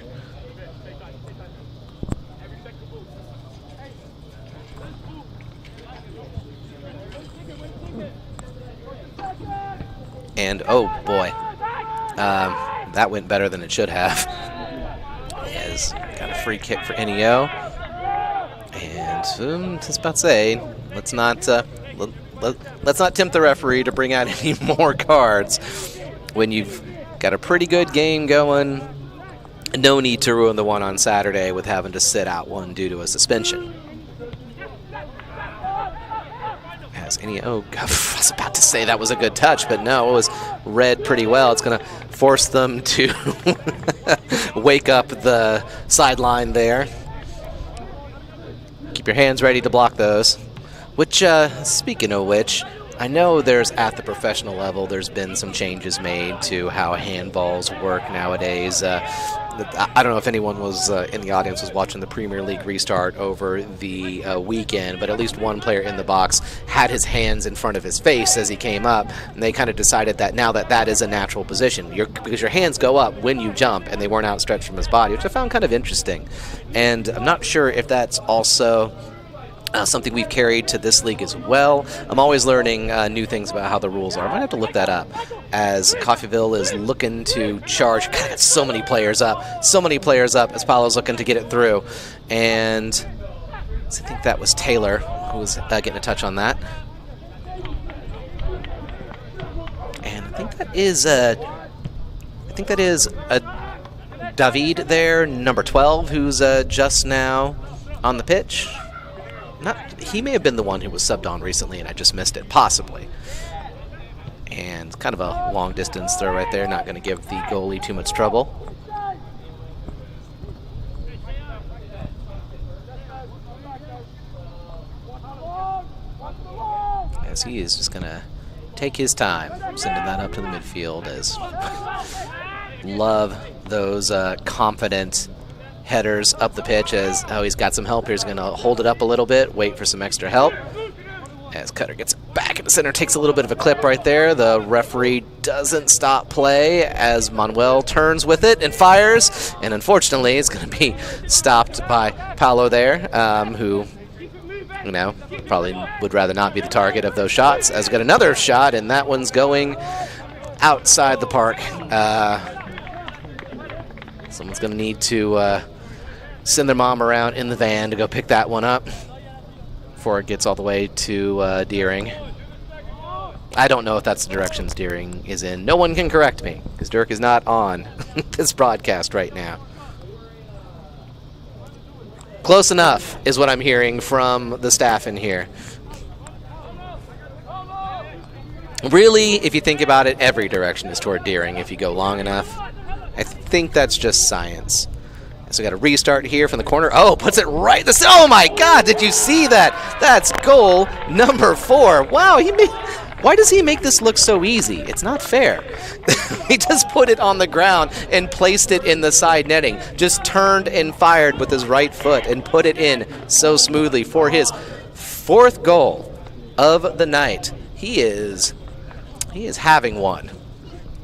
And oh boy, that went better than it should have. Has got a free kick for NEO, and just about to say, let's not tempt the referee to bring out any more cards when you've got a pretty good game going. No need to ruin the one on Saturday with having to sit out one due to a suspension. Oh, God, I was about to say that was a good touch, but no, it was read pretty well. It's going to force them to wake up the sideline there. Keep your hands ready to block those. Which, speaking of which, I know there's at the professional level, there's been some changes made to how handballs work nowadays. I don't know if anyone was in the audience was watching the Premier League restart over the weekend, but at least one player in the box had his hands in front of his face as he came up, and they kind of decided that now that is a natural position, because your hands go up when you jump, and they weren't outstretched from his body, which I found kind of interesting. And I'm not sure if that's also something we've carried to this league as well. I'm always learning new things about how the rules are. I might have to look that up as Coffeyville is looking to charge. God, got so many players up as Paolo's looking to get it through. And I think that was Taylor who was getting a touch on that. And I think that is David there, number 12, who's just now on the pitch. He may have been the one who was subbed on recently and I just missed it, possibly. And kind of a long distance throw right there, not going to give the goalie too much trouble. As he is just going to take his time, sending that up to the midfield. As love those confident headers up the pitch. As he's got some help here. He's going to hold it up a little bit, wait for some extra help. As Cutter gets it back in the center, takes a little bit of a clip right there. The referee doesn't stop play as Manuel turns with it and fires. And unfortunately, it's going to be stopped by Paolo there, who, you know, probably would rather not be the target of those shots. As we got another shot, and that one's going outside the park. Someone's going to need to send their mom around in the van to go pick that one up before it gets all the way to Deering. I don't know if that's the directions Deering is in. No one can correct me, because Dirk is not on this broadcast right now. Close enough is what I'm hearing from the staff in here. Really, if you think about it, every direction is toward Deering if you go long enough. I think that's just science. So we got a restart here from the corner. Oh, puts it right. Oh my God! Did you see that? That's goal number 4. Wow, why does he make this look so easy? It's not fair. He just put it on the ground and placed it in the side netting. Just turned and fired with his right foot and put it in so smoothly for his 4th goal of the night. He is having one,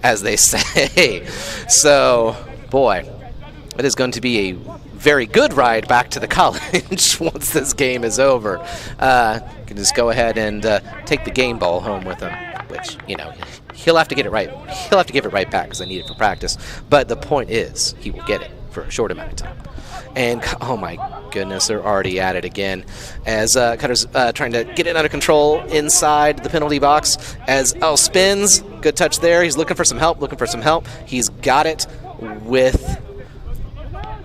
as they say. So, boy, it is going to be a very good ride back to the college once this game is over. Can just go ahead and take the game ball home with him, which, you know, he'll have to get it right. He'll have to give it right back because I need it for practice. But the point is, he will get it for a short amount of time. And, oh my goodness, they're already at it again. As Cutter's trying to get it under control inside the penalty box. As, spins. Good touch there. He's looking for some help, He's got it with...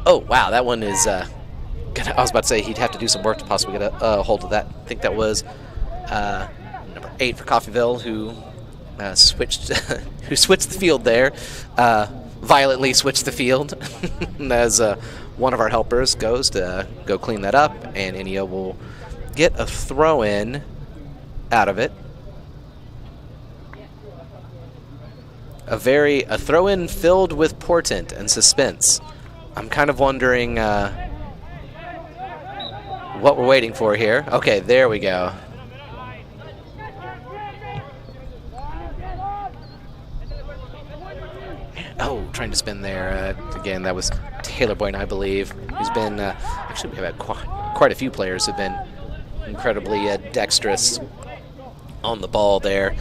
Oh, wow, that one is... I was about to say he'd have to do some work to possibly get a hold of that. I think that was number 8 for Coffeyville, who switched the field there. Violently switched the field as one of our helpers goes to go clean that up, and NEO will get a throw-in out of it. A throw-in filled with portent and suspense. I'm kind of wondering what we're waiting for here. Okay, there we go. Oh, trying to spin there. Again, that was Taylor Boyne, I believe, who's been, actually we've had quite a few players who've been incredibly dexterous on the ball there.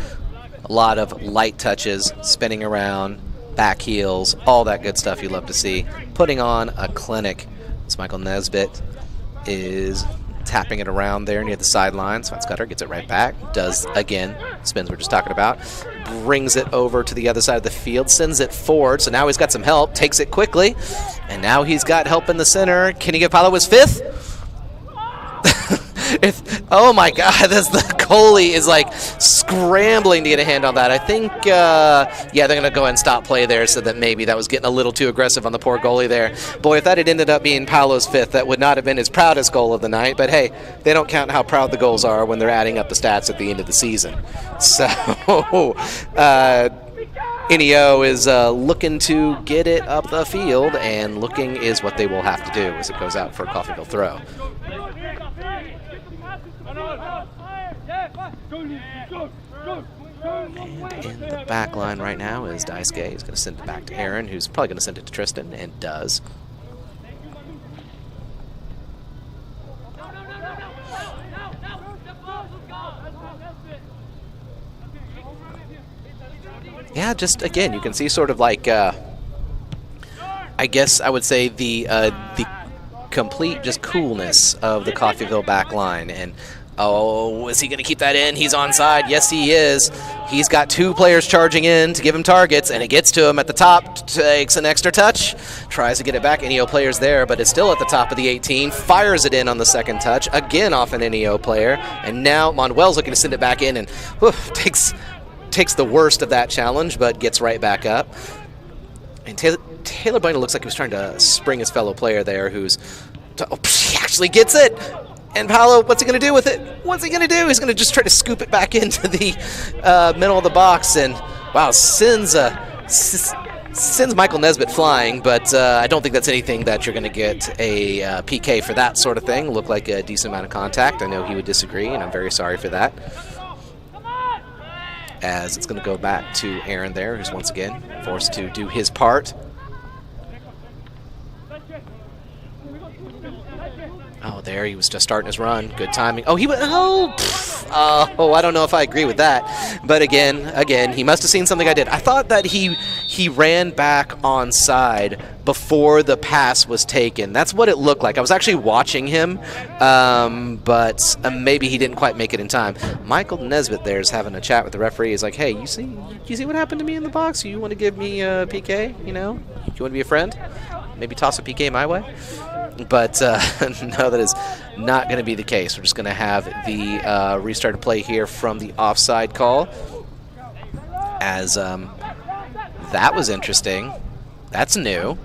A lot of light touches, spinning around, back heels, all that good stuff you love to see. Putting on a clinic. It's Michael Nesbitt is tapping it around there near the sideline. Sven Scudder gets it right back. Does, again, spins we're just talking about. Brings it over to the other side of the field, sends it forward. So now he's got some help, takes it quickly. And now he's got help in the center. Can he give Paolo his fifth? Oh my God, the goalie is like scrambling to get a hand on that. I think, yeah, they're going to go ahead and stop play there, so that maybe that was getting a little too aggressive on the poor goalie there. Boy, if that had ended up being Paolo's fifth, that would not have been his proudest goal of the night. But hey, they don't count how proud the goals are when they're adding up the stats at the end of the season. So, NEO is looking to get it up the field, and looking is what they will have to do as it goes out for a Coffeyville throw. And in the back line right now is Daisuke. He's going to send it back to Aaron, who's probably going to send it to Tristan, and does. Yeah, just again, you can see sort of like, I guess I would say the complete just coolness of the Coffeyville back line. And oh, is he going to keep that in? He's onside. Yes, he is. He's got two players charging in to give him targets, and it gets to him at the top, takes an extra touch, tries to get it back. NEO player's there, but it's still at the top of the 18, fires it in on the second touch, again off an NEO player, and now Manuel's looking to send it back in, and takes the worst of that challenge, but gets right back up. And Taylor Boyne looks like he was trying to spring his fellow player there, he actually gets it. And Paolo, what's he going to do with it? What's he going to do? He's going to just try to scoop it back into the middle of the box. And, wow, sends Michael Nesbitt flying, but I don't think that's anything that you're going to get a PK for that sort of thing. Looked like a decent amount of contact. I know he would disagree, and I'm very sorry for that. As it's going to go back to Aaron there, who's once again forced to do his part. Oh, there he was just starting his run. Good timing. Oh, he went. Oh, I don't know if I agree with that. But again, he must have seen something I did. I thought that he ran back onside before the pass was taken. That's what it looked like. I was actually watching him, but maybe he didn't quite make it in time. Michael Nesbitt there is having a chat with the referee. He's like, "Hey, you see what happened to me in the box? You want to give me a PK? You know, you want to be a friend? Maybe toss a PK my way." But no, that is not going to be the case. We're just going to have the restarted play here from the offside call. As that was interesting. That's new.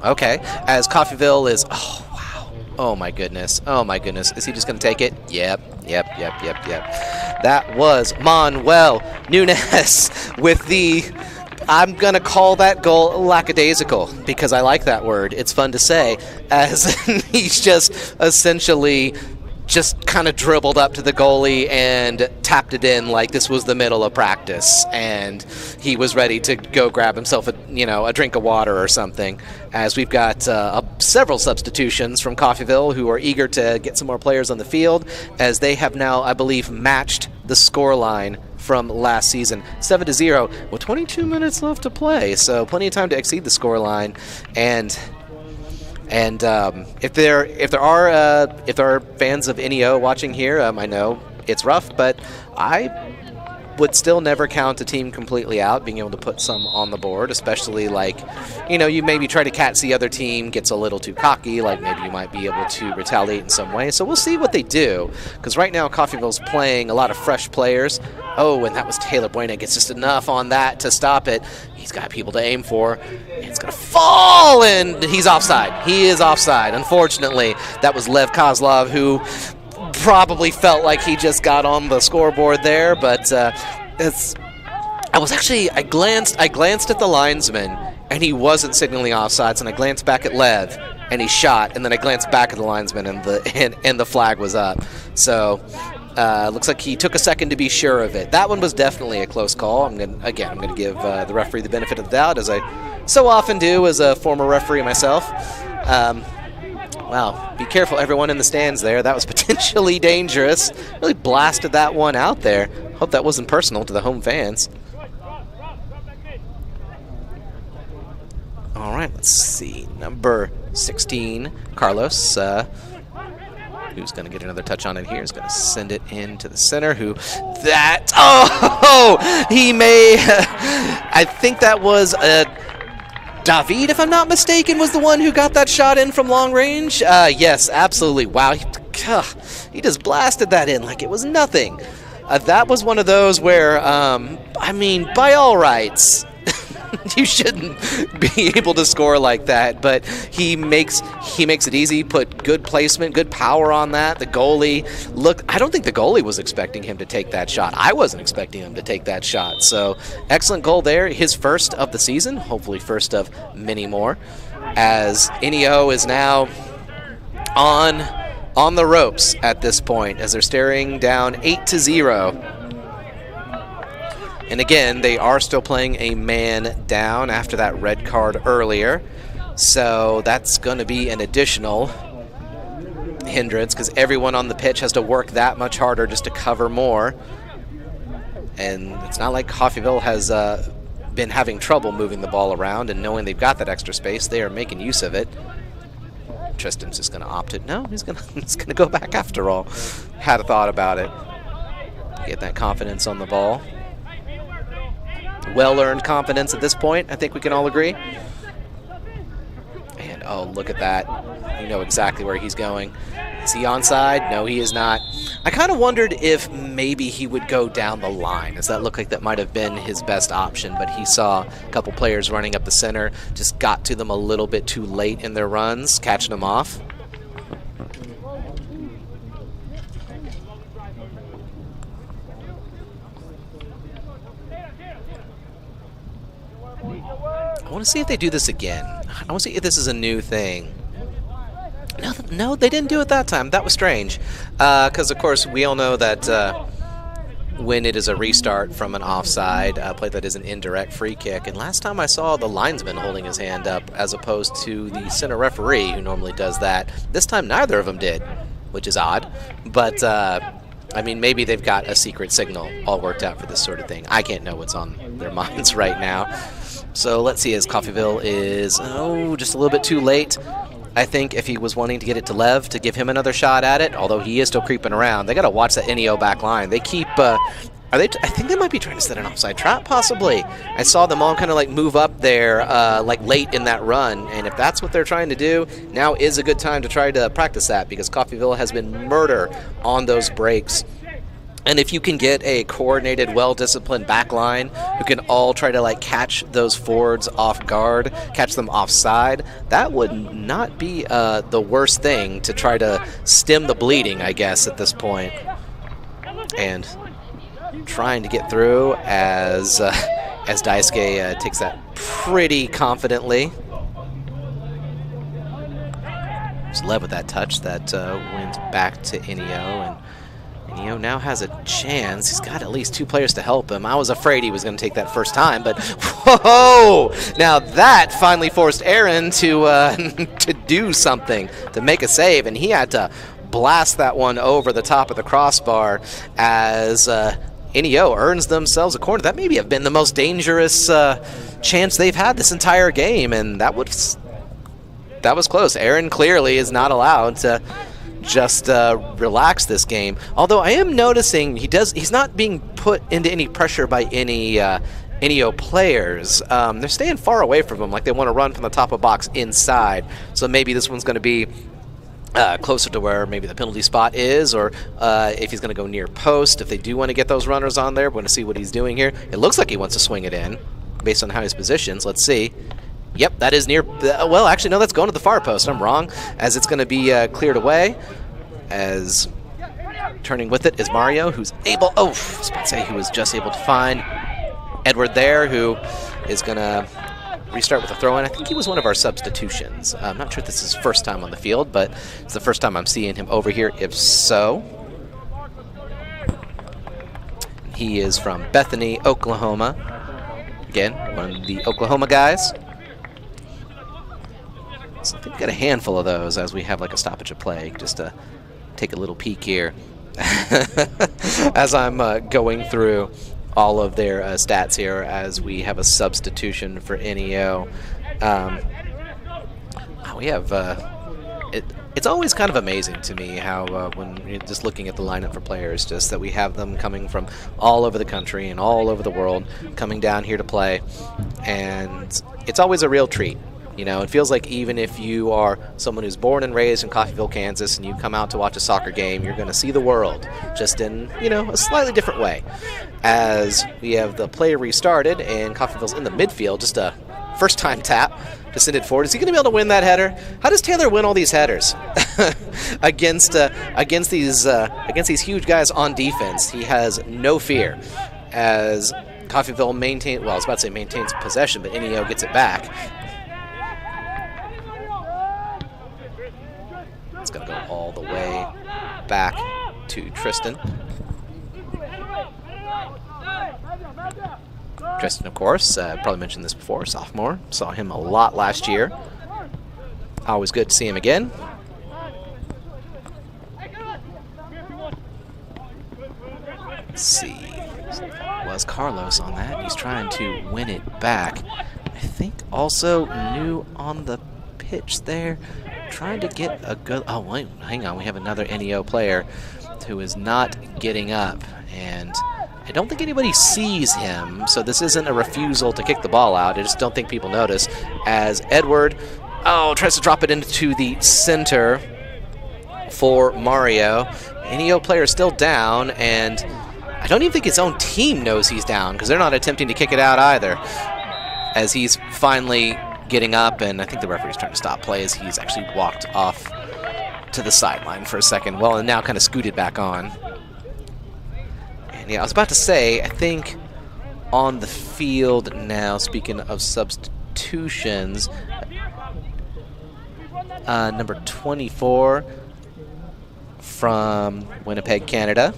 Okay. As Coffeyville is, oh, wow. Oh, my goodness. Oh, my goodness. Is he just going to take it? Yep. That was Manuel Nunes with the... I'm going to call that goal lackadaisical because I like that word. It's fun to say, as he's just essentially just kind of dribbled up to the goalie and tapped it in like this was the middle of practice, and he was ready to go grab himself a drink of water or something, as we've got several substitutions from Coffeyville who are eager to get some more players on the field, as they have now, I believe, matched the scoreline from last season, 7-0, with 22 minutes left to play, so plenty of time to exceed the scoreline. And if there are fans of NEO watching here, I know it's rough, but I would still never count a team completely out, being able to put some on the board, especially like, you maybe try to catch the other team, gets a little too cocky, like maybe you might be able to retaliate in some way. So we'll see what they do, because right now Coffeyville's playing a lot of fresh players. Oh, and that was Taylor Boyne. Gets just enough on that to stop it. He's got people to aim for. It's going to fall, and he's offside. He is offside. Unfortunately, that was Lev Kozlov, who probably felt like he just got on the scoreboard there, but I glanced at the linesman, and he wasn't signaling offsides, and I glanced back at Lev, and he shot, and then I glanced back at the linesman, and the flag was up. So looks like he took a second to be sure of it. That one was definitely a close call. I'm gonna give the referee the benefit of the doubt, as I so often do as a former referee myself. Wow, be careful, everyone in the stands there. That was potentially dangerous. Really blasted that one out there. Hope that wasn't personal to the home fans. All right, let's see. Number 16, Carlos, who's going to get another touch on it here, is going to send it into the center, he may, I think that was David, if I'm not mistaken, was the one who got that shot in from long range. Yes, absolutely. Wow, he just blasted that in like it was nothing. That was one of those where, I mean, by all rights, you shouldn't be able to score like that, but he makes it easy, put good placement, good power on that. The goalie, I don't think the goalie was expecting him to take that shot. I wasn't expecting him to take that shot. So excellent goal there, his first of the season, hopefully first of many more, as NEO is now on the ropes at this point, as they're staring down 8-0. And again, they are still playing a man down after that red card earlier. So that's going to be an additional hindrance, because everyone on the pitch has to work that much harder just to cover more. And it's not like Coffeyville has been having trouble moving the ball around, and knowing they've got that extra space, they are making use of it. Tristan's just going to opt it. No, he's going to go back after all. Had a thought about it. Get that confidence on the ball. Well-earned confidence at this point, I think we can all agree. And, oh, look at that. You know exactly where he's going. Is he onside? No, he is not. I kind of wondered if maybe he would go down the line, as that looked like that might have been his best option, but he saw a couple players running up the center, just got to them a little bit too late in their runs, catching them off. I want to see if they do this again. I want to see if this is a new thing. No, they didn't do it that time. That was strange. Because, of course, we all know that when it is a restart from an offside play, that is an indirect free kick. And last time I saw the linesman holding his hand up as opposed to the center referee, who normally does that. This time neither of them did, which is odd. But, I mean, maybe they've got a secret signal all worked out for this sort of thing. I can't know what's on their minds right now. So let's see, as Coffeyville is, just a little bit too late. I think if he was wanting to get it to Lev to give him another shot at it, although he is still creeping around, they got to watch that NEO back line. They keep, I think they might be trying to set an offside trap, possibly. I saw them all kind of like move up there like late in that run, and if that's what they're trying to do, now is a good time to try to practice that, because Coffeyville has been murder on those breaks. And if you can get a coordinated, well-disciplined back line who can all try to like catch those forwards off guard, catch them offside, that would not be the worst thing to try to stem the bleeding, I guess, at this point. And trying to get through as Daisuke takes that pretty confidently. Just led with that touch that went back to NEO, and NEO now has a chance. He's got at least two players to help him. I was afraid he was going to take that first time, but whoa! Now that finally forced Aaron to do something, to make a save, and he had to blast that one over the top of the crossbar as NEO earns themselves a corner. That maybe have been the most dangerous chance they've had this entire game, and that was close. Aaron clearly is not allowed to just relax this game. Although I am noticing he's not being put into any pressure by any NEO players. They're staying far away from him, like they want to run from the top of box inside. So maybe this one's going to be closer to where maybe the penalty spot is, or if he's going to go near post. If they do want to get those runners on there, we're going to see what he's doing here. It looks like he wants to swing it in based on how he's positions. Let's see. Yep, that is near, well, actually, no, that's going to the far post. I'm wrong, as it's going to be cleared away, as Returning with it is Mario, who's able, I was about to say he was just able to find Edward there, who is going to restart with a throw-in. I think he was one of our substitutions. I'm not sure if this is his first time on the field, but it's the first time I'm seeing him over here. If so, he is from Bethany, Oklahoma. Again, one of the Oklahoma guys. So I think we've got a handful of those as we have like a stoppage of play, just to take a little peek here as I'm going through all of their stats here as we have a substitution for NEO. We have it's always kind of amazing to me how when you're just looking at the lineup for players, just that we have them coming from all over the country and all over the world coming down here to play, and it's always a real treat. You know, it feels like even if you are someone who's born and raised in Coffeyville, Kansas, and you come out to watch a soccer game, you're going to see the world just in, you know, a slightly different way. As we have the play restarted, and Coffeyville's in the midfield, just a first-time tap to send it forward. Is he going to be able to win that header? How does Taylor win all these headers against these huge guys on defense? He has no fear as Coffeyville I was about to say maintains possession, but NEO gets it back. It's going to go all the way back to Tristan. Tristan, of course, probably mentioned this before, sophomore. Saw him a lot last year. Always good to see him again. Let's see. Was Carlos on that? He's trying to win it back. I think also new on the pitch there. Trying to get a good... Oh, wait, hang on. We have another NEO player who is not getting up. And I don't think anybody sees him, so this isn't a refusal to kick the ball out. I just don't think people notice. As Edward, tries to drop it into the center for Mario. NEO player is still down, and I don't even think his own team knows he's down because they're not attempting to kick it out either. As he's finally getting up, and I think the referee's trying to stop play as he's actually walked off to the sideline for a second. Well, and now kind of scooted back on. And yeah, I was about to say, I think on the field now, speaking of substitutions, number 24 from Winnipeg, Canada,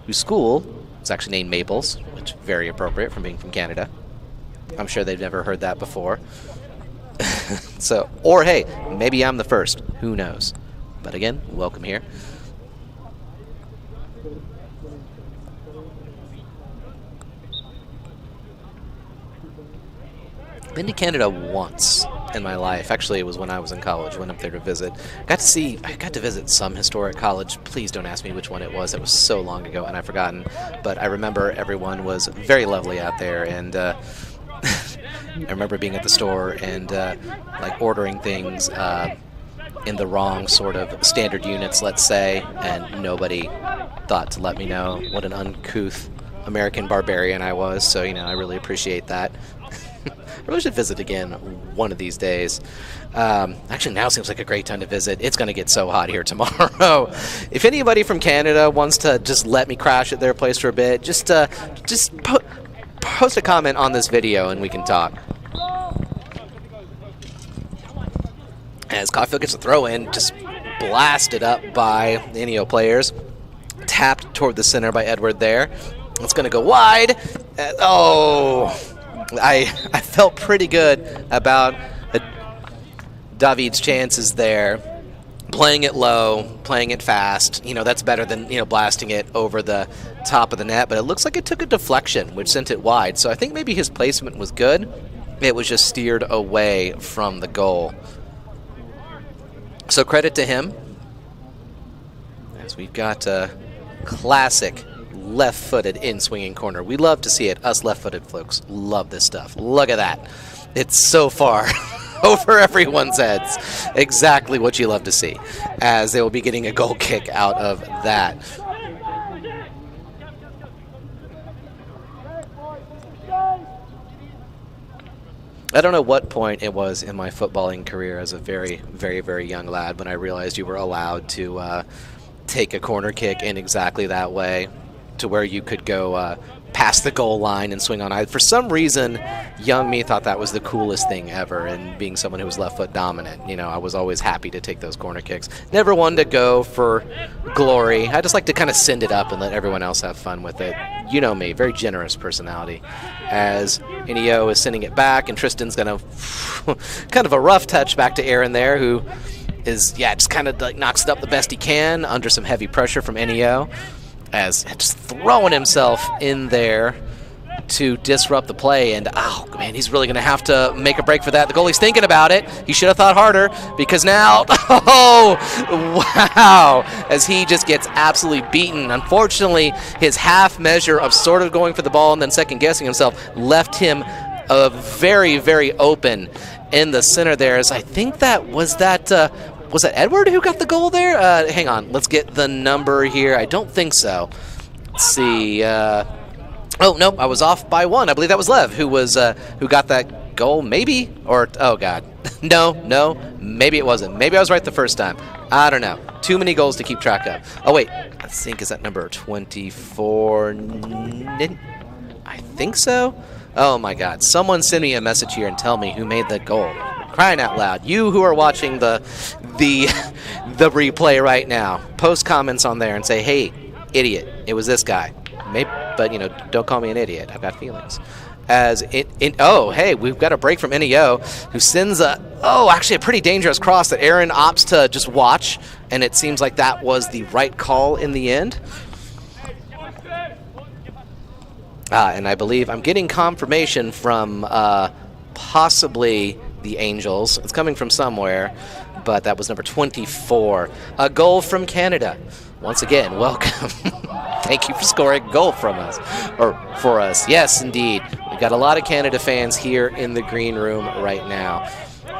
whose school is actually named Maples, which is very appropriate from being from Canada. I'm sure they've never heard that before. So, or hey, maybe I'm the first. Who knows? But again, welcome here. Been to Canada once in my life. Actually, it was when I was in college. Went up there to visit. I got to visit some historic college. Please don't ask me which one it was. It was so long ago, and I've forgotten. But I remember everyone was very lovely out there, and I remember being at the store and like ordering things in the wrong sort of standard units, let's say, and nobody thought to let me know what an uncouth American barbarian I was. So, you know, I really appreciate that. I really should visit again one of these days. Actually, now seems like a great time to visit. It's going to get so hot here tomorrow. If anybody from Canada wants to just let me crash at their place for a bit, just post a comment on this video and we can talk. As Coffeyville gets a throw in, just blasted up by the NEO players. Tapped toward the center by Edward there. It's going to go wide. I felt pretty good about David's chances there. Playing it low, playing it fast. You know, that's better than, you know, blasting it over the top of the net. But it looks like it took a deflection, which sent it wide. So I think maybe his placement was good. It was just steered away from the goal. So credit to him. As we've got a classic left-footed in-swinging corner. We love to see it. Us left-footed folks love this stuff. Look at that. It's so far over everyone's heads. Exactly what you love to see, as they will be getting a goal kick out of that. I don't know what point it was in my footballing career as a very, very, very young lad when I realized you were allowed to take a corner kick in exactly that way, to where you could go past the goal line and swing on. For some reason, young me thought that was the coolest thing ever, and being someone who was left foot dominant, you know, I was always happy to take those corner kicks. Never one to go for glory. I just like to kind of send it up and let everyone else have fun with it. You know me, very generous personality. As Neo is sending it back, and Tristan's going to kind of a rough touch back to Aaron there, who is, just kind of like knocks it up the best he can under some heavy pressure from Neo, as just throwing himself in there to disrupt the play. And, oh, man, he's really going to have to make a break for that. The goalie's thinking about it. He should have thought harder, because now, oh, wow, as he just gets absolutely beaten. Unfortunately, his half measure of sort of going for the ball and then second-guessing himself left him very, very open in the center there. As I think was that Edward who got the goal there? Hang on, let's get the number here. I don't think so. Let's see. Oh, no, I was off by one. I believe that was Lev who got that goal, maybe? Or, oh, God. No, maybe it wasn't. Maybe I was right the first time. I don't know. Too many goals to keep track of. Oh, wait, I think, is that number 24? I think so. Oh, my God. Someone send me a message here and tell me who made the goal. Crying out loud. You who are watching the replay right now, post comments on there and say, hey, idiot, it was this guy. Maybe, but, you know, don't call me an idiot. I've got feelings. Oh, hey, we've got a break from Neo, who sends actually a pretty dangerous cross that Aaron opts to just watch, and it seems like that was the right call in the end. And I believe I'm getting confirmation from possibly the Angels. It's coming from somewhere, but that was number 24. A goal from Canada. Once again, welcome. Thank you for scoring a goal from us, or for us. Yes, indeed. We've got a lot of Canada fans here in the green room right now,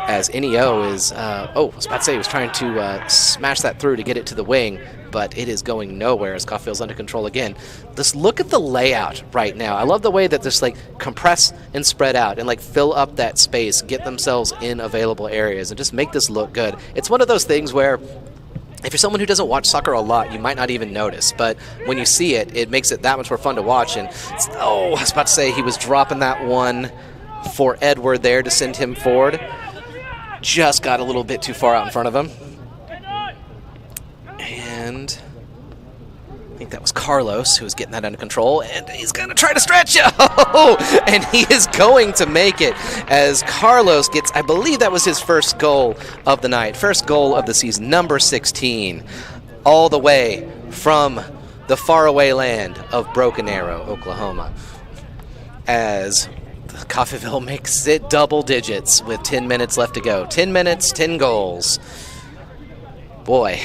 as Neo is, I was about to say he was trying to smash that through to get it to the wing, but it is going nowhere as Coffeyville's under control again. Just look at the layout right now. I love the way that just like compress and spread out and like fill up that space, get themselves in available areas, and just make this look good. It's one of those things where if you're someone who doesn't watch soccer a lot, you might not even notice. But when you see it, it makes it that much more fun to watch. And, I was about to say he was dropping that one for Edward there to send him forward. Just got a little bit too far out in front of him. And I think that was Carlos who was getting that under control. And he's going to try to stretch. And he is going to make it as Carlos gets, I believe that was his first goal of the night, first goal of the season, number 16, all the way from the faraway land of Broken Arrow, Oklahoma, as Coffeyville makes it double digits with 10 minutes left to go. 10 minutes, 10 goals. Boy.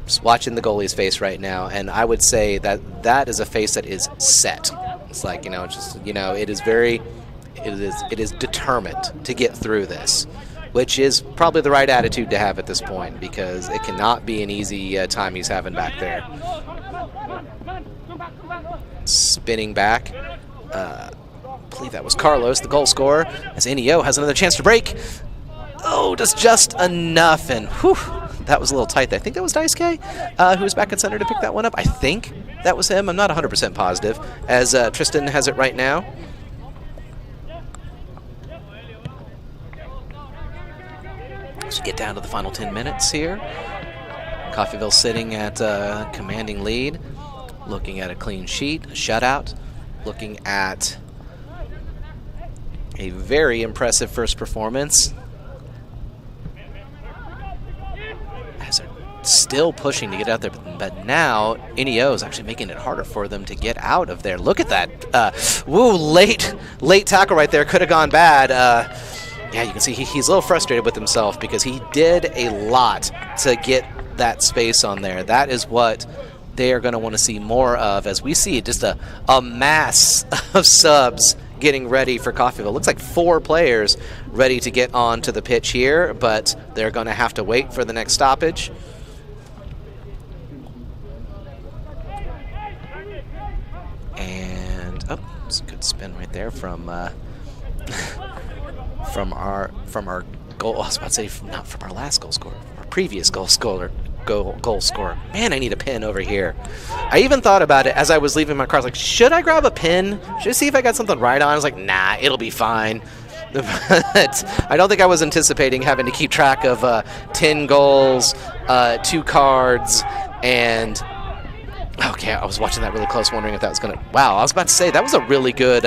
Just watching the goalie's face right now, and I would say that that is a face that is set. It's like, it is determined to get through this, which is probably the right attitude to have at this point, because it cannot be an easy time he's having back there. Spinning back. I believe that was Carlos, the goal scorer, as Neo has another chance to break. Just enough, and whew, that was a little tight there. I think that was Dice K, who was back at center to pick that one up. I think that was him. I'm not 100% positive, as Tristan has it right now. As we get down to the final 10 minutes here, Coffeyville sitting at a commanding lead, looking at a clean sheet, a shutout, looking at a very impressive first performance. As they're still pushing to get out there, but now Neo is actually making it harder for them to get out of there. Look at that. Late tackle right there. Could have gone bad. Yeah, you can see he's a little frustrated with himself because he did a lot to get that space on there. That is what they are going to want to see more of, as we see just a mass of subs getting ready for Coffeyville. Looks like 4 players ready to get onto the pitch here, but they're going to have to wait for the next stoppage. And, it's a good spin right there from from our goal. I was about to say not from our last goal scorer, our previous goal scorer. Goal scorer. Man, I need a pin over here. I even thought about it as I was leaving my car. I was like, should I grab a pin? Should I see if I got something right on? I was like, nah, it'll be fine. But I don't think I was anticipating having to keep track of 10 goals, 2 cards, and okay, I was watching that really close, wondering if that was gonna. Wow, I was about to say that was a really good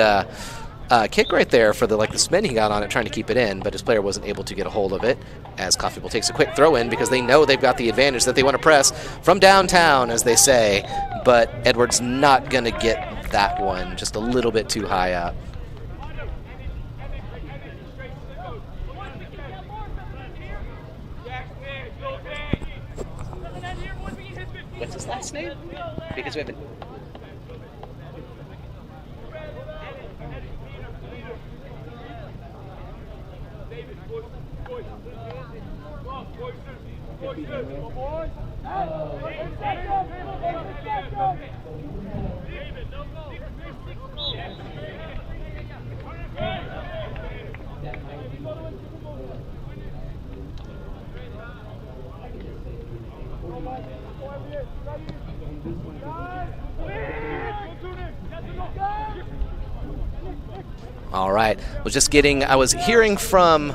kick right there for the spin he got on it, trying to keep it in, but his player wasn't able to get a hold of it. As Coffeyville takes a quick throw in because they know they've got the advantage that they want to press from downtown, as they say. But Edwards not gonna get that one, just a little bit too high up. What's his last name? Because we haven't. All right. I was hearing from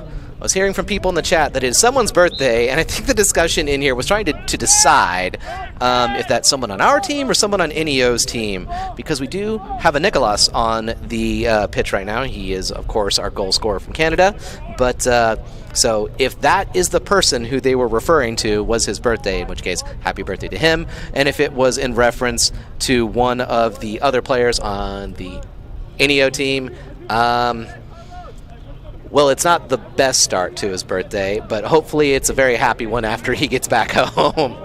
people in the chat that it is someone's birthday, and I think the discussion in here was trying to decide if that's someone on our team or someone on NEO's team, because we do have a Nicholas on the pitch right now. He is, of course, our goal scorer from Canada. But so if that is the person who they were referring to was his birthday, in which case, happy birthday to him. And if it was in reference to one of the other players on the NEO team, well, it's not the best start to his birthday, but hopefully it's a very happy one after he gets back home.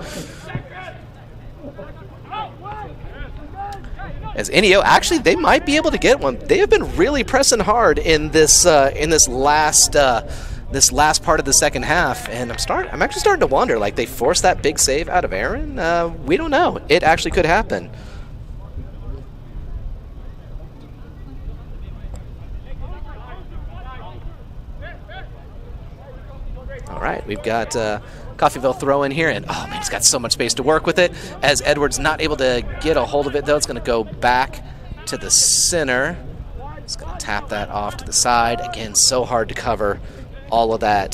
As NEO, actually, they might be able to get one. They have been really pressing hard in this last part of the second half, and I'm actually starting to wonder, like, they forced that big save out of Aaron. We don't know. It actually could happen. All right, we've got Coffeyville throw in here, and oh man, he's got so much space to work with it. As Edwards not able to get a hold of it, though, it's going to go back to the center. It's going to tap that off to the side. Again, so hard to cover all of that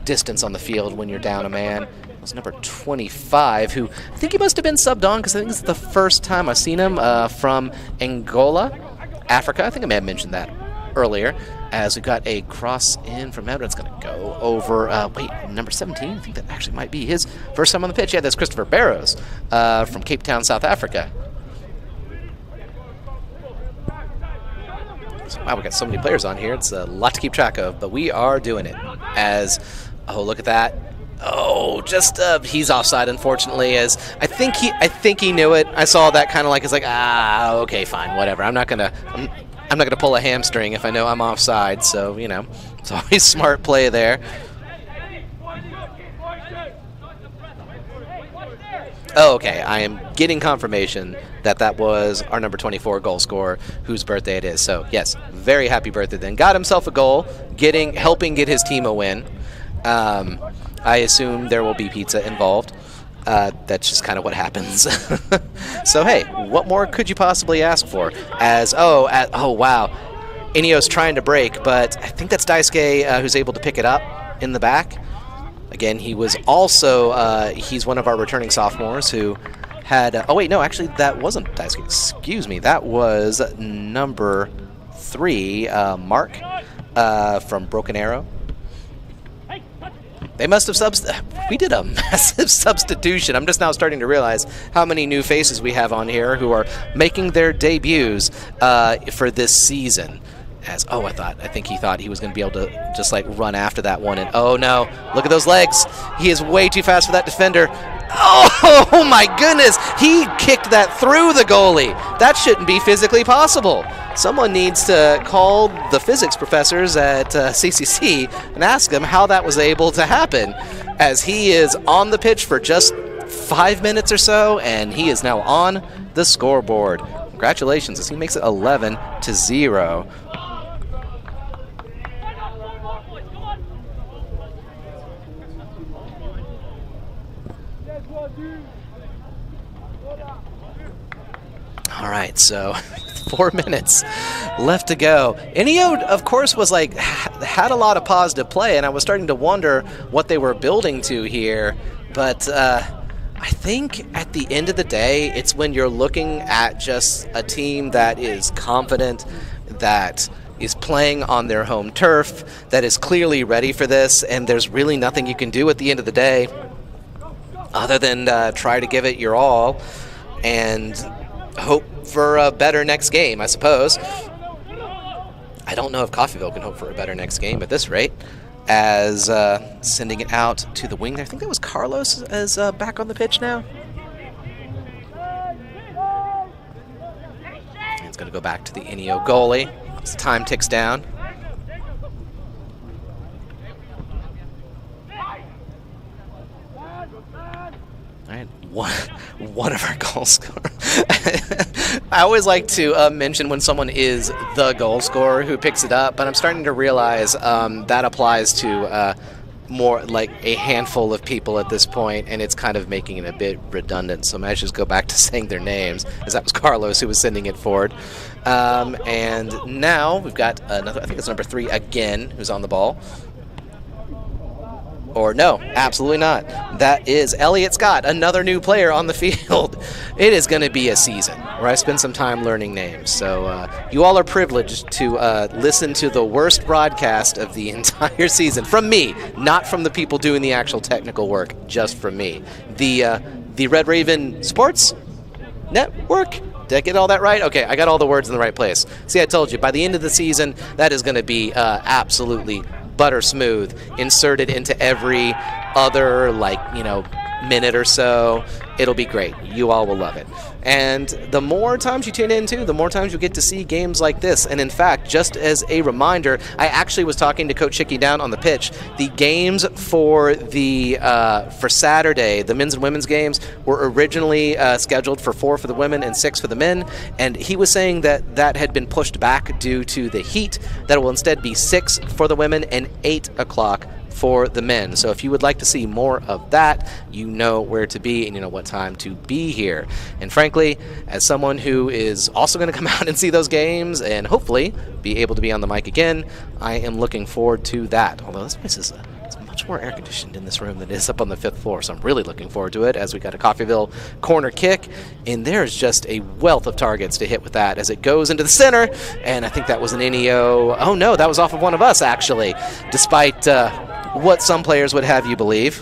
distance on the field when you're down a man. It was number 25, who I think he must have been subbed on, because I think this is the first time I've seen him from Angola, Africa. I think I may have mentioned that earlier. As we've got a cross in from Edwards, going to go over, number 17, I think that actually might be his first time on the pitch. Yeah, that's Christopher Barrows from Cape Town, South Africa. So, wow, we got so many players on here. It's a lot to keep track of, but we are doing it. As, oh, look at that. Oh, just he's offside, unfortunately. As I think he knew it. I saw that kind of like, it's like, okay, fine, whatever. I'm not gonna pull a hamstring if I know I'm offside. So it's always smart play there. Oh, okay. I am getting confirmation that was our number 24 goal scorer whose birthday it is. So, yes, very happy birthday then. Got himself a goal, helping get his team a win. I assume there will be pizza involved. That's just kind of what happens. So, hey, what more could you possibly ask for? Oh, wow. Ineo's trying to break, but I think that's Daisuke who's able to pick it up in the back. Again, he was also, he's one of our returning sophomores who had, actually, that wasn't Daisuke. Excuse me. That was number 3, Mark from Broken Arrow. They must have we did a massive substitution. I'm just now starting to realize how many new faces we have on here who are making their debuts for this season. I think he thought he was going to be able to just like run after that one, and oh no, look at those legs. He is way too fast for that defender. Oh my goodness, he kicked that through the goalie. That shouldn't be physically possible. Someone needs to call the physics professors at CCC and ask them how that was able to happen, as he is on the pitch for just 5 minutes or so, and he is now on the scoreboard. Congratulations, as he makes it 11-0. All right, so 4 minutes left to go. Inio, of course, was like had a lot of positive play, and I was starting to wonder what they were building to here. But I think at the end of the day, it's when you're looking at just a team that is confident, that is playing on their home turf, that is clearly ready for this, and there's really nothing you can do at the end of the day other than try to give it your all and hope for a better next game, I suppose. I don't know if Coffeyville can hope for a better next game at this rate, as sending it out to the wing. I think that was Carlos as back on the pitch now. It's going to go back to the Inio goalie as time ticks down. All right, one of our goal scorers. I always like to mention when someone is the goal scorer who picks it up, but I'm starting to realize that applies to more like a handful of people at this point, and it's kind of making it a bit redundant. So I might just go back to saying their names, as that was Carlos who was sending it forward. And now we've got another, I think it's number 3 again, who's on the ball. Or no, absolutely not. That is Elliot Scott, another new player on the field. It is going to be a season where I spend some time learning names. So you all are privileged to listen to the worst broadcast of the entire season. From me, not from the people doing the actual technical work, just from me. The Red Raven Sports Network. Did I get all that right? Okay, I got all the words in the right place. See, I told you, by the end of the season, that is going to be absolutely butter smooth, inserted into every other, minute or so. It'll be great. You all will love it. And the more times you tune into, the more times you get to see games like this. And in fact, just as a reminder, I actually was talking to Coach Hickey down on the pitch. The games for for Saturday, the men's and women's games, were originally scheduled for 4 for the women and 6 for the men. And he was saying that that had been pushed back due to the heat, that it will instead be 6 for the women and 8 o'clock for the men. So if you would like to see more of that, you know where to be and you know what time to be here. And frankly, as someone who is also going to come out and see those games and hopefully be able to be on the mic again, I am looking forward to that. Although this place is it's much more air conditioned in this room than it is up on the 5th floor, so I'm really looking forward to it as we got a Coffeyville corner kick, and there's just a wealth of targets to hit with that as it goes into the center, and I think that was an Inio. Oh no, that was off of one of us actually, despite what some players would have you believe.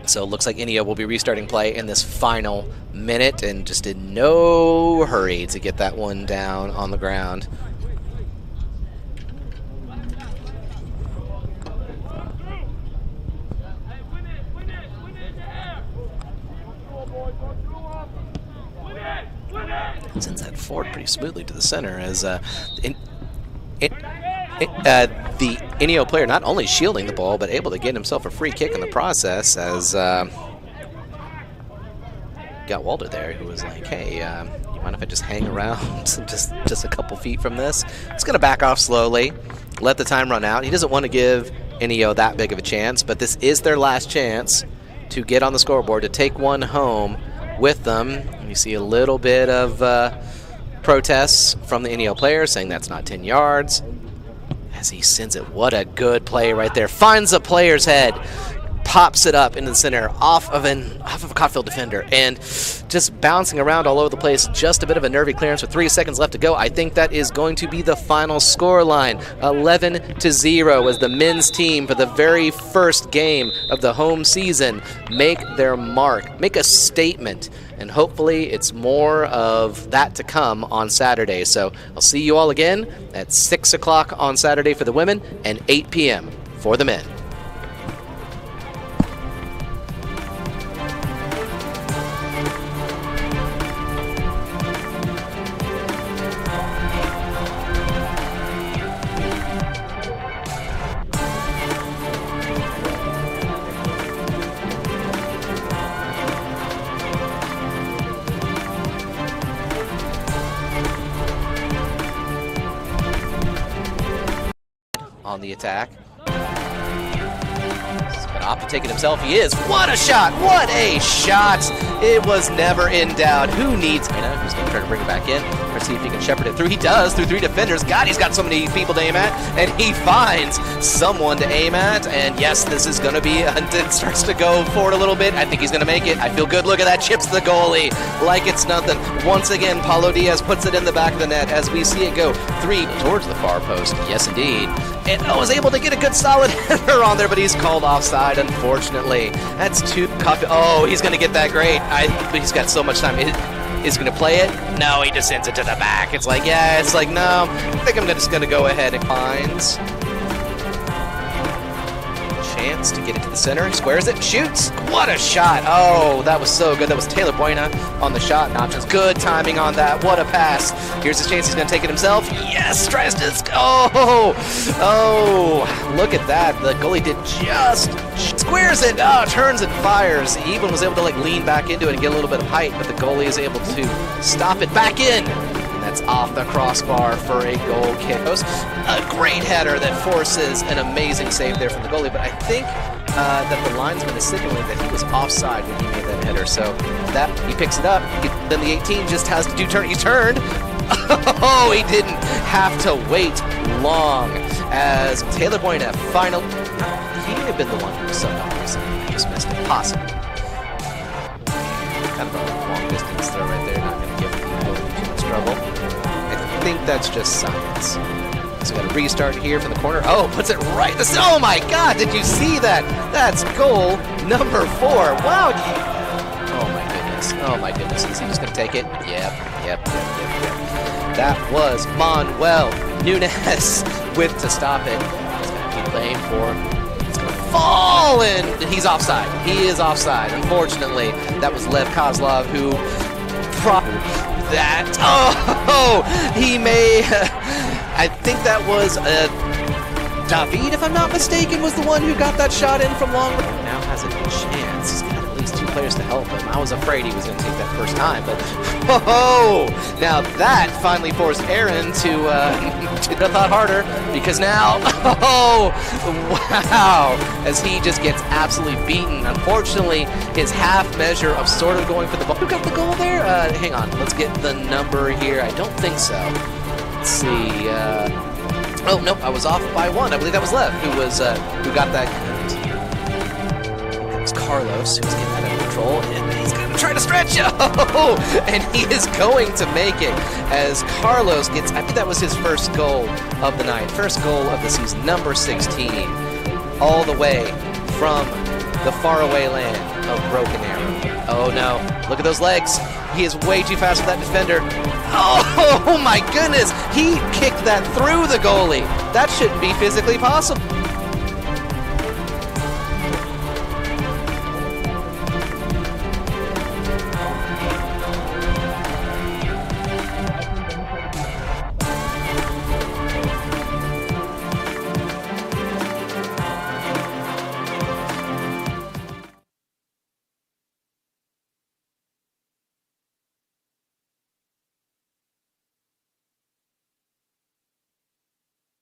So it looks like Inio will be restarting play in this final minute, and just in no hurry to get that one down on the ground. Sends that forward pretty smoothly to the center as the Inio player not only shielding the ball, but able to get himself a free kick in the process, as got Walter there, who was like, hey, you mind if I just hang around just a couple feet from this? He's going to back off slowly, let the time run out. He doesn't want to give Inio that big of a chance, but this is their last chance to get on the scoreboard, to take one home with them. And you see a little bit of protests from the Inio player saying that's not 10 yards. As he sends it, what a good play right there. Finds the player's head, pops it up into the center, off of a Coffeyville defender, and just bouncing around all over the place. Just a bit of a nervy clearance with 3 seconds left to go. I think that is going to be the final score line. 11-0 as the men's team, for the very first game of the home season, make their mark, make a statement. And hopefully it's more of that to come on Saturday. So I'll see you all again at 6 o'clock on Saturday for the women and 8 p.m. for the men. On the attack. opt to take it himself. He is. What a shot! What a shot! It was never in doubt. Who needs who's going to try to bring it back in? Or see if he can shepherd it through. He does through 3 defenders. God, he's got so many people to aim at, and he finds someone to aim at. And yes, this is going to be it starts to go forward a little bit. I think he's going to make it. I feel good. Look at that. Chips the goalie like it's nothing. Once again, Paulo Diaz puts it in the back of the net as we see it go 3 towards the far post. Yes, indeed. And was able to get a good solid header on there, but he's called offside, unfortunately. That's 2 coffee. Oh, he's going to get that great. He's got so much time. Is going to play it? No, he just sends it to the back. It's like, yeah, it's like, no. I think I'm just going to go ahead and finds chance to get it to the center. Squares it, shoots. What a shot. Oh, that was so good. That was Taylor Buena on the shot and options. Good timing on that. What a pass. Here's his chance. He's going to take it himself. Yes, tries to. Oh, look at that. The goalie did just squares it. Oh, turns and fires. He even was able to lean back into it and get a little bit of height, but the goalie is able to stop it back in. That's off the crossbar for a goal kick. A great header that forces an amazing save there from the goalie, but I think that the linesman is signaling that he was offside when he made that header, so that he picks it up. Then the 18 just has to do turn. He turned. Oh, he didn't have to wait long as Taylor Buena finally. He may have been the one who was subbed off recently. I just missed it. Possibly. Kind of a long distance throw right there. Not going to give people too much trouble. I think that's just science. So we got a restart here from the corner. Oh, puts it right. Oh my God! Did you see that? That's goal number 4. Wow. Oh my goodness. Oh my goodness. Is he just going to take it? Yep. That was Manuel Nunes with to stop it. He's going to keep playing for. It's going to fall, and he's offside. He is offside. Unfortunately, that was Lev Kozlov who that. Oh, he may. I think that was David, if I'm not mistaken, was the one who got that shot in from long. Now has a chance. He's got at least 2 players to help him. I was afraid he was going to take that first time, but now that finally forced Aaron to a lot harder, because now, wow, as he just gets absolutely beaten. Unfortunately, his half measure of sort of going for the ball. Who got the goal there? Hang on, let's get the number here. I don't think so. Let's see. Oh nope, I was off by 1. I believe that was Lev who got that. It was Carlos who was getting that under control, and he's gonna try to stretch. Oh, and he is going to make it as Carlos gets. I think that was his first goal of the night, first goal of the season, number 16, all the way from the faraway land of Broken Arrow. Oh no! Look at those legs. He is way too fast for that defender. Oh my goodness! He kicked that through the goalie. That shouldn't be physically possible.